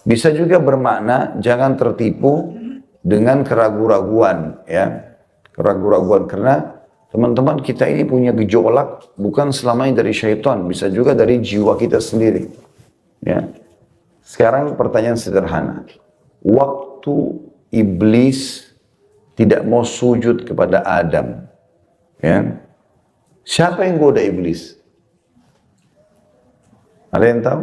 Bisa juga bermakna jangan tertipu dengan keraguan-raguan, ya, keraguan-raguan, karena teman-teman kita ini punya gejolak bukan selamanya dari syaitan, bisa juga dari jiwa kita sendiri, ya. Sekarang pertanyaan sederhana, waktu iblis tidak mau sujud kepada Adam, ya, siapa yang goda iblis? Ada yang tahu?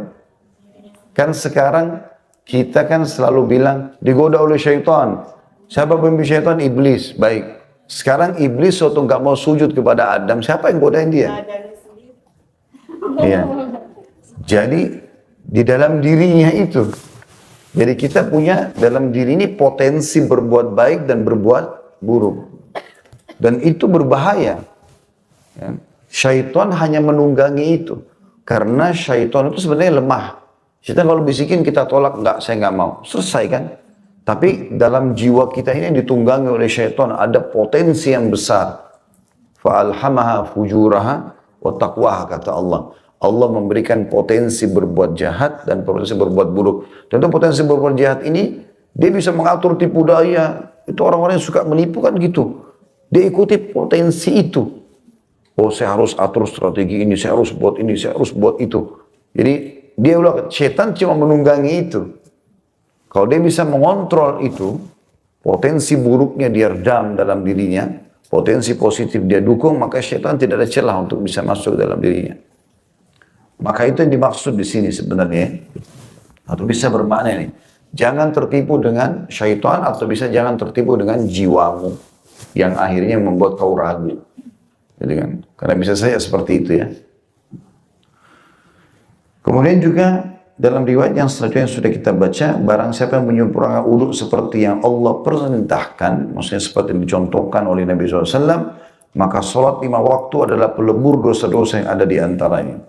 Kan sekarang kita kan selalu bilang digoda oleh syaitan. Siapa pemimpin syaitan? Iblis. Baik. Sekarang iblis waktu nggak mau sujud kepada Adam, siapa yang godain dia? Iya. Jadi di dalam dirinya itu. Jadi kita punya dalam diri ini potensi berbuat baik dan berbuat buruk. Dan itu berbahaya. Ya. Syaitan hanya menunggangi itu. Karena syaitan itu sebenarnya lemah. Syaitan kalau bisikin kita tolak, enggak, saya enggak mau. Selesai kan? Tapi dalam jiwa kita ini yang ditunggangi oleh syaitan ada potensi yang besar. Fa'alhamaha fujuraha wa taqwaha, kata Allah. Allah memberikan potensi berbuat jahat dan potensi berbuat buruk. Dan potensi berbuat jahat ini, dia bisa mengatur tipu daya. Itu orang-orang yang suka menipu kan gitu. Dia ikuti potensi itu. Oh, saya harus atur strategi ini, saya harus buat ini, saya harus buat itu. Jadi dia ulah, setan cuma menunggangi itu. Kalau dia bisa mengontrol itu, potensi buruknya dia redam dalam dirinya, potensi positif dia dukung, maka setan tidak ada celah untuk bisa masuk dalam dirinya. Maka itu yang dimaksud di sini sebenarnya, atau bisa bermakna ini, jangan tertipu dengan syaitan, atau bisa jangan tertipu dengan jiwamu yang akhirnya membuat kau ragu. Jadi kan, karena bisa saja seperti itu ya. Kemudian juga dalam riwayat yang selanjutnya yang sudah kita baca, barang siapa yang menyempurnakan wudu seperti yang Allah perintahkan, maksudnya seperti yang dicontohkan oleh Nabi SAW, maka sholat 5 waktu adalah pelebur dosa-dosa yang ada di antaranya.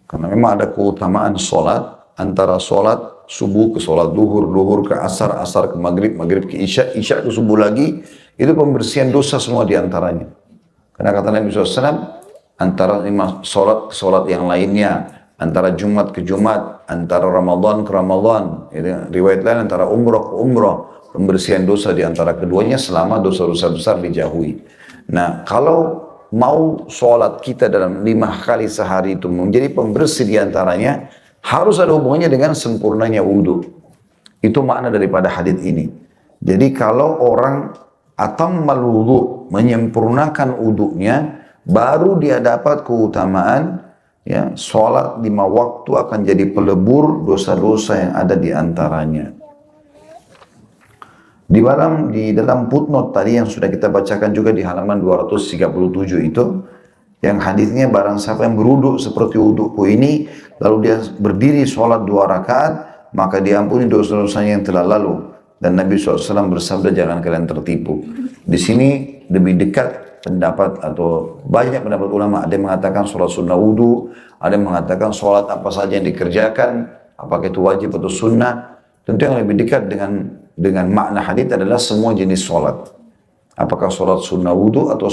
Karena memang ada keutamaan sholat, antara sholat subuh ke sholat duhur, duhur ke asar, asar ke maghrib, maghrib ke isya, isya ke subuh lagi, itu pembersihan dosa semua di antaranya. Karena kata Nabi SAW, antara 5 sholat ke sholat yang lainnya, antara Jumat ke Jumat, antara Ramadan ke Ramadan, riwayat lain antara umrah ke umrah, pembersihan dosa di antara keduanya selama dosa-dosa besar dijauhi. Nah, kalau mau sholat kita dalam 5 kali sehari itu menjadi pembersih di antaranya, harus ada hubungannya dengan sempurnanya wudhu. Itu makna daripada hadits ini. Jadi kalau orang atammal wudhu, menyempurnakan wudhunya, baru dia dapat keutamaan, ya, sholat 5 waktu akan jadi pelebur dosa-dosa yang ada di antaranya. Di dalam footnote tadi yang sudah kita bacakan juga di halaman 237 itu, yang hadisnya barang siapa yang berwuduk seperti wudukku ini, lalu dia berdiri sholat 2 rakaat, maka diampuni dosa-dosanya yang telah lalu. Dan Nabi SAW bersabda, jangan kalian tertipu. Di sini lebih dekat pendapat atau banyak pendapat ulama. Ada yang mengatakan sholat sunnah wudhu, ada yang mengatakan sholat apa saja yang dikerjakan, apakah itu wajib atau sunnah. Tentu yang lebih dekat dengan makna hadis adalah semua jenis sholat. Apakah sholat sunnah wudhu atau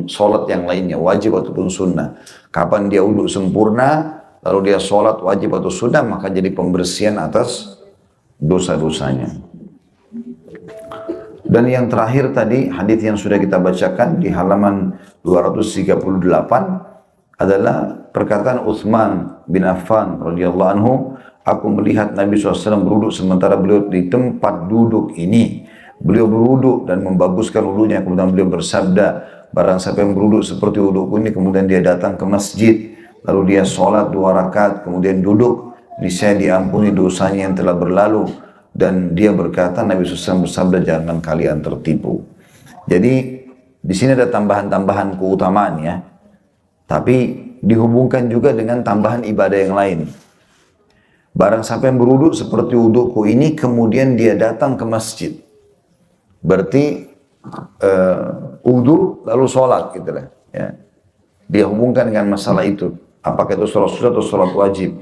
sholat yang lainnya, wajib ataupun sunnah. Kapan dia wudhu sempurna, lalu dia sholat wajib atau sunnah, maka jadi pembersihan atas dosa-dosanya. Dan yang terakhir tadi, hadis yang sudah kita bacakan di halaman 238 adalah perkataan Utsman bin Affan radhiyallahu anhu, aku melihat Nabi SAW berwuduk sementara beliau di tempat duduk ini. Beliau berwuduk dan membaguskan wudunya, kemudian beliau bersabda, barang siapa yang berwuduk seperti wudukku ini, kemudian dia datang ke masjid, lalu dia sholat 2 rakaat, kemudian duduk, niscaya diampuni dosanya yang telah berlalu. Dan dia berkata, Nabi SAW bersabda, jangan kalian tertipu. Jadi di sini ada tambahan-tambahan keutamaan ya, tapi dihubungkan juga dengan tambahan ibadah yang lain. Barang siapa yang berwuduk seperti wudukku ini, kemudian dia datang ke masjid, berarti wudhu lalu sholat gitu lah. Ya. Dia hubungkan dengan masalah itu, apakah itu sholat sunnah atau sholat wajib.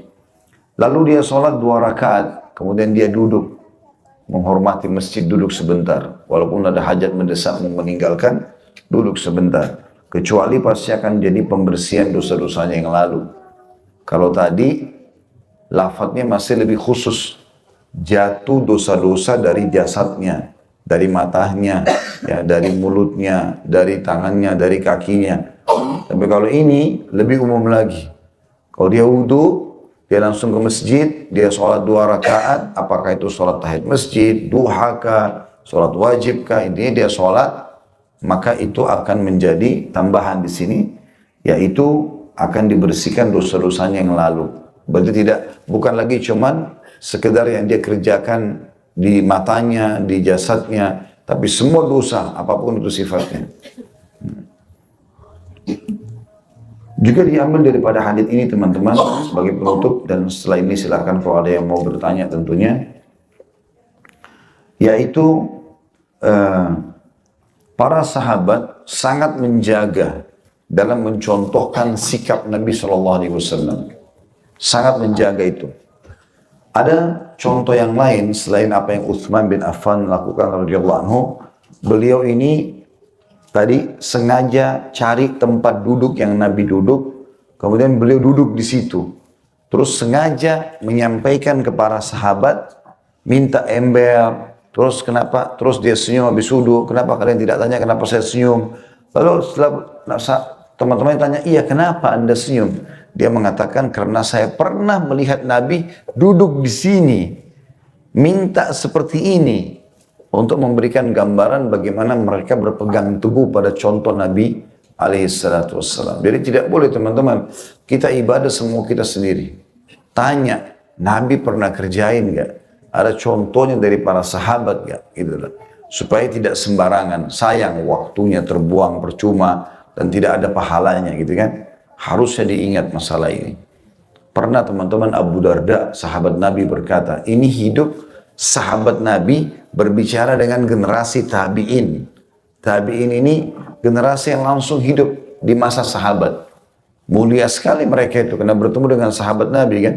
Lalu dia sholat 2 rakaat, kemudian dia duduk, menghormati masjid, duduk sebentar. Walaupun ada hajat mendesak mau meninggalkan, duduk sebentar. Kecuali pasti akan jadi pembersihan dosa-dosanya yang lalu. Kalau tadi, lafadznya masih lebih khusus. Jatuh dosa-dosa dari jasadnya, dari matanya, ya, dari mulutnya, dari tangannya, dari kakinya. Tapi kalau ini lebih umum lagi. Kalau dia wudhu, dia langsung ke masjid, dia sholat 2 rakaat, apakah itu sholat tahiyat masjid, duha kah, sholat wajib kah, intinya dia sholat, maka itu akan menjadi tambahan di sini, yaitu akan dibersihkan dosa-dosanya yang lalu. Berarti bukan lagi cuman sekedar yang dia kerjakan di matanya, di jasadnya, tapi semua dosa, apapun itu sifatnya. Juga diambil daripada hadis ini teman-teman sebagai penutup, dan setelah ini silakan kalau ada yang mau bertanya tentunya, yaitu para sahabat sangat menjaga dalam mencontohkan sikap Nabi SAW, sangat menjaga itu. Ada contoh yang lain selain apa yang Utsman bin Affan lakukan radhiyallahu anhu. Beliau ini tadi sengaja cari tempat duduk yang Nabi duduk, kemudian beliau duduk di situ. Terus sengaja menyampaikan ke para sahabat, minta ember. Terus kenapa? Terus dia senyum habis wudhu. Kenapa kalian tidak tanya kenapa saya senyum? Lalu setelah teman-teman tanya, iya kenapa anda senyum? Dia mengatakan, karena saya pernah melihat Nabi duduk di sini, minta seperti ini. Untuk memberikan gambaran bagaimana mereka berpegang teguh pada contoh Nabi alaihissalam. Jadi tidak boleh teman-teman, kita ibadah semua kita sendiri. Tanya, Nabi pernah kerjain gak? Ada contohnya dari para sahabat gak? Gitu lah. Supaya tidak sembarangan, sayang waktunya terbuang percuma dan tidak ada pahalanya gitu kan. Harusnya diingat masalah ini. Pernah teman-teman Abu Darda, sahabat Nabi berkata, ini hidup sahabat Nabi berbicara dengan generasi tabi'in. Tabi'in ini generasi yang langsung hidup di masa sahabat. Mulia sekali mereka itu karena bertemu dengan sahabat Nabi kan.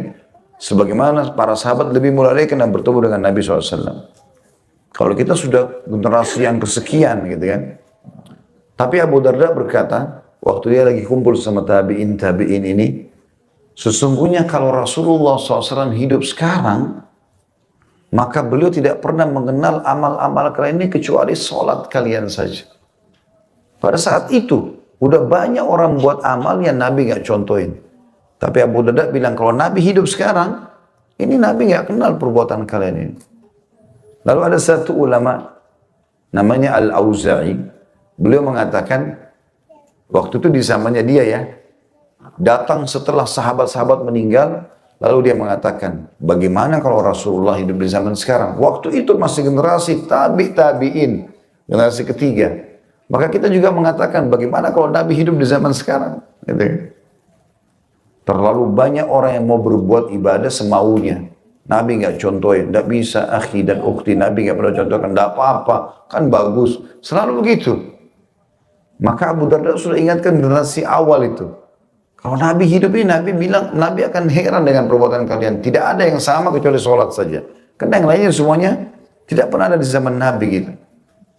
Sebagaimana para sahabat lebih mulia lagi karena bertemu dengan Nabi SAW. Kalau kita sudah generasi yang kesekian gitu kan. Tapi Abu Darda berkata, waktu dia lagi kumpul sama tabi'in ini, sesungguhnya kalau Rasulullah SAW hidup sekarang, maka beliau tidak pernah mengenal amal-amal kalian ini kecuali sholat kalian saja. Pada saat itu, udah banyak orang buat amal yang Nabi gak contohin. Tapi Abu Darda bilang, kalau Nabi hidup sekarang, ini Nabi gak kenal perbuatan kalian ini. Lalu ada satu ulama, namanya Al-Auza'i. Beliau mengatakan, waktu itu di zamannya dia ya, datang setelah sahabat-sahabat meninggal, Lalu dia mengatakan, bagaimana kalau Rasulullah hidup di zaman sekarang? Waktu itu masih generasi tabi'in, generasi ketiga. Maka kita juga mengatakan, bagaimana kalau Nabi hidup di zaman sekarang? Gitu. Terlalu banyak orang yang mau berbuat ibadah semaunya. Nabi nggak contohin, nggak bisa akhi dan ukhti. Nabi nggak pernah contohkan, nggak apa-apa, kan bagus. Selalu begitu. Maka Abu Darda sudah ingatkan generasi awal itu. Kalau Nabi hidup ini, Nabi bilang, Nabi akan heran dengan perbuatan kalian. Tidak ada yang sama kecuali sholat saja. Karena yang lainnya semuanya tidak pernah ada di zaman Nabi gitu.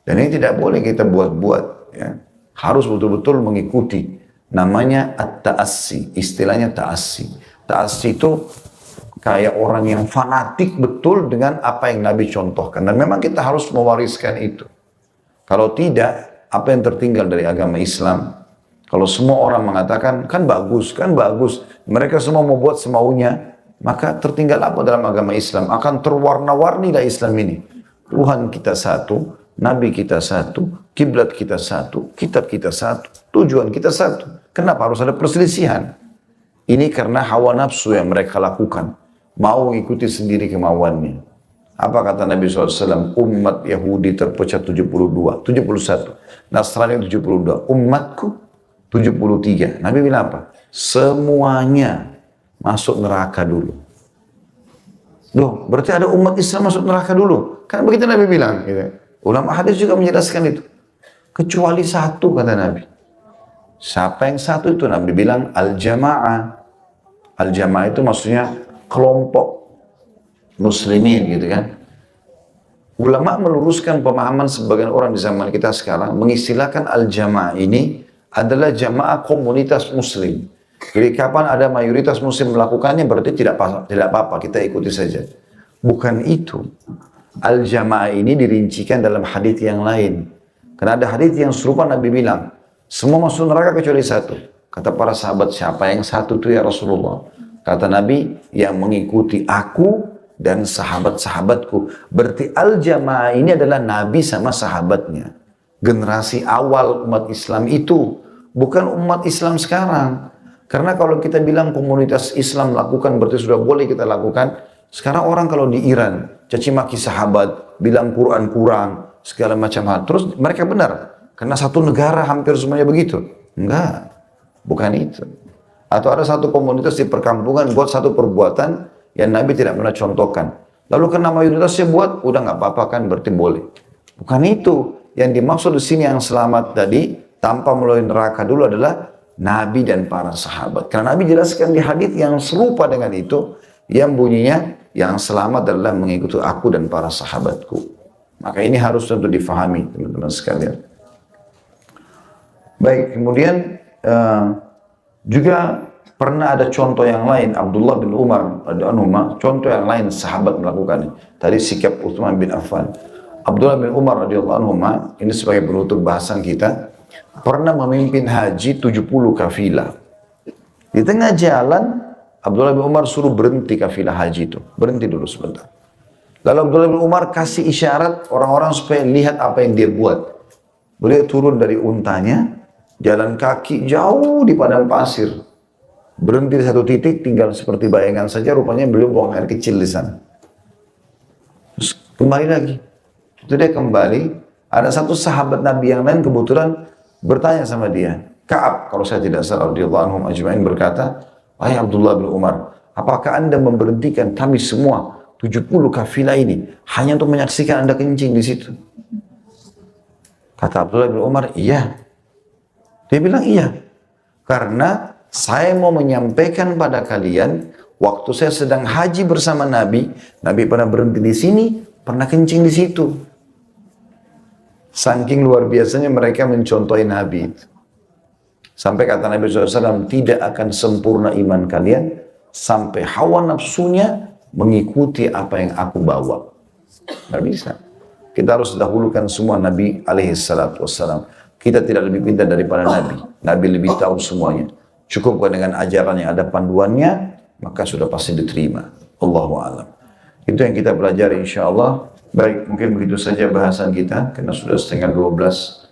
Dan ini tidak boleh kita buat-buat. Ya. Harus betul-betul mengikuti. Namanya at-ta'assi. Istilahnya ta'assi. Ta'assi itu kayak orang yang fanatik betul dengan apa yang Nabi contohkan. Dan memang kita harus mewariskan itu. Kalau tidak, apa yang tertinggal dari agama Islam? Kalau semua orang mengatakan, kan bagus, mereka semua mau buat semaunya, maka tertinggal apa dalam agama Islam? Akan terwarna-warni lah Islam ini. Tuhan kita satu, Nabi kita satu, kiblat kita satu, kitab kita satu, tujuan kita satu. Kenapa harus ada perselisihan? Ini karena hawa nafsu yang mereka lakukan. Mau ikuti sendiri kemauannya. Apa kata Nabi SAW? Umat Yahudi terpecah 71. Nasrani 72. Umatku 73. Nabi bilang apa? Semuanya masuk neraka dulu. Loh, berarti ada umat Islam masuk neraka dulu. Kan begitu Nabi bilang. Gitu. Ulama hadis juga menjelaskan itu. Kecuali satu kata Nabi. Siapa yang satu itu? Nabi bilang al-jamaah. Al-jamaah itu maksudnya kelompok muslimin gitu kan. Ulama meluruskan pemahaman sebagian orang di zaman kita sekarang mengistilahkan al-jamaah ini adalah jamaah komunitas muslim. Jadi kapan ada mayoritas muslim melakukannya berarti tidak apa-apa, kita ikuti saja. Bukan itu. Al-jamaah ini dirincikan dalam hadis yang lain. Karena ada hadis yang serupa Nabi bilang, semua masuk neraka kecuali satu. Kata para sahabat, siapa yang satu itu ya Rasulullah? Kata Nabi, yang mengikuti aku dan sahabat-sahabatku. Berarti al-jamaah ini adalah Nabi sama sahabatnya. Generasi awal umat Islam itu. Bukan umat Islam sekarang. Karena kalau kita bilang komunitas Islam lakukan, berarti sudah boleh kita lakukan. Sekarang orang kalau di Iran, caci maki sahabat, bilang Quran kurang, segala macam hal. Terus mereka benar. Karena satu negara hampir semuanya begitu. Enggak. Bukan itu. Atau ada satu komunitas di perkampungan buat satu perbuatan yang Nabi tidak pernah contohkan. Lalu karena mayoritasnya buat, udah nggak apa-apa kan, berarti boleh. Bukan itu. Yang dimaksud di sini yang selamat tadi, tanpa melalui neraka dulu adalah Nabi dan para sahabat. Karena Nabi jelaskan di hadis yang serupa dengan itu, yang bunyinya, yang selamat adalah mengikuti aku dan para sahabatku. Maka ini harus tentu difahami, teman-teman sekalian. Baik, kemudian juga pernah ada contoh yang lain, Abdullah bin Umar, contoh yang lain sahabat melakukan. Tadi sikap Utsman bin Affan. Abdullah bin Umar radhiyallahu anhu, ini sebagai penutup bahasan kita, pernah memimpin haji 70 kafilah. Di tengah jalan, Abdullah bin Umar suruh berhenti kafilah haji itu. Berhenti dulu sebentar. Lalu Abdullah bin Umar kasih isyarat orang-orang supaya lihat apa yang dia buat. Beliau turun dari untanya, jalan kaki jauh di padang pasir. Berhenti di satu titik, tinggal seperti bayangan saja, rupanya beliau buang air kecil di sana. Terus kembali lagi. Itu dia kembali, ada satu sahabat Nabi yang lain kebetulan bertanya sama dia. Ka'ab, kalau saya tidak salah, radhiyallahu anhum ajma'in berkata, wahai Abdullah bin Umar, apakah anda memberhentikan kami semua 70 kafilah ini hanya untuk menyaksikan anda kencing di situ? Kata Abdullah bin Umar, iya. Dia bilang iya. Karena saya mau menyampaikan pada kalian, waktu saya sedang haji bersama Nabi, Nabi pernah berhenti di sini, pernah kencing di situ. Saking luar biasanya mereka mencontohi Nabi itu. Sampai kata Nabi SAW, tidak akan sempurna iman kalian sampai hawa nafsunya mengikuti apa yang aku bawa. Tidak bisa. Kita harus dahulukan semua Nabi alaihissalatu wassalam. Kita tidak lebih pintar daripada Nabi. Nabi lebih tahu semuanya. Cukupkan dengan ajaran yang ada panduannya, maka sudah pasti diterima. Allahu a'lam. Itu yang kita pelajari insya Allah. Baik, mungkin begitu saja bahasan kita, karena sudah setengah 12.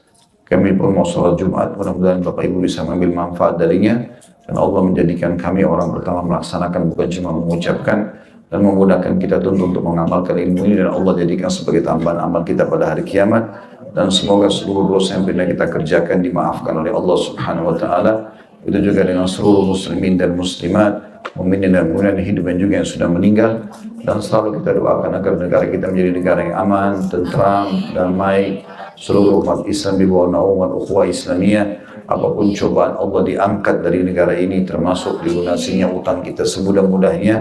Kami pun mau sholat Jumat, mudah-mudahan Bapak Ibu bisa mengambil manfaat darinya. Dan Allah menjadikan kami orang pertama melaksanakan, bukan cuma mengucapkan, dan memudahkan kita untuk mengamalkan ilmu ini, dan Allah jadikan sebagai tambahan amal kita pada hari kiamat. Dan semoga seluruh dosa yang pernah kita kerjakan dimaafkan oleh Allah Subhanahu wa Ta'ala. Itu juga dengan seluruh muslimin dan muslimat, mukminin dan mukminat yang hidup dan juga yang sudah meninggal. Dan selalu kita doakan agar negara kita menjadi negara yang aman, tentram, damai. Seluruh umat Islam di bawah naungan ukhuwah Islamiyah. Apapun cobaan Allah diangkat dari negara ini, termasuk dilunasinya utang kita semudah-mudahnya.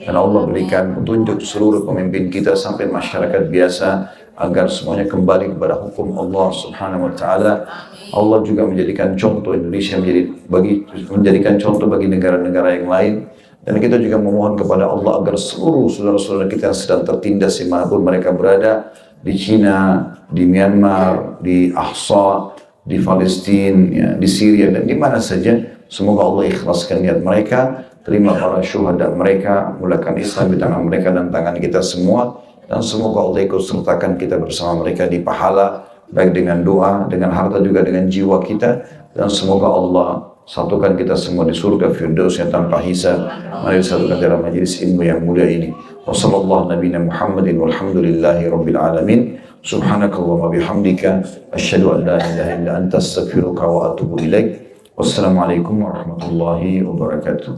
Dan Allah berikan petunjuk seluruh pemimpin kita sampai masyarakat biasa agar semuanya kembali kepada hukum Allah Subhanahu wa Ta'ala. Allah juga menjadikan contoh Indonesia menjadikan contoh bagi negara-negara yang lain. Dan kita juga memohon kepada Allah agar seluruh saudara-saudara kita yang sedang tertindas dimanapun mereka berada, di Cina, di Myanmar, di Ahsa, di Palestina, ya, di Syria, dan di mana saja, semoga Allah ikhlaskan niat mereka, terima para syuhada mereka, mulakan Islam di tangan mereka dan tangan kita semua, dan semoga Allah ikut sertakan kita bersama mereka di pahala, baik dengan doa, dengan harta, juga dengan jiwa kita. Dan semoga Allah satukan kita semua di surga Firdaus yang tanpa hisab. Mari satukan dalam majelis ilmu yang mulia ini. Wassallallahu nabiyana Muhammadin walhamdulillahi rabbil alamin. Subhanakallahumma bihamdika asyhadu an la ilaha illa anta astaghfiruka wa atubu ilaik. Wassalamualaikum warahmatullahi wabarakatuh.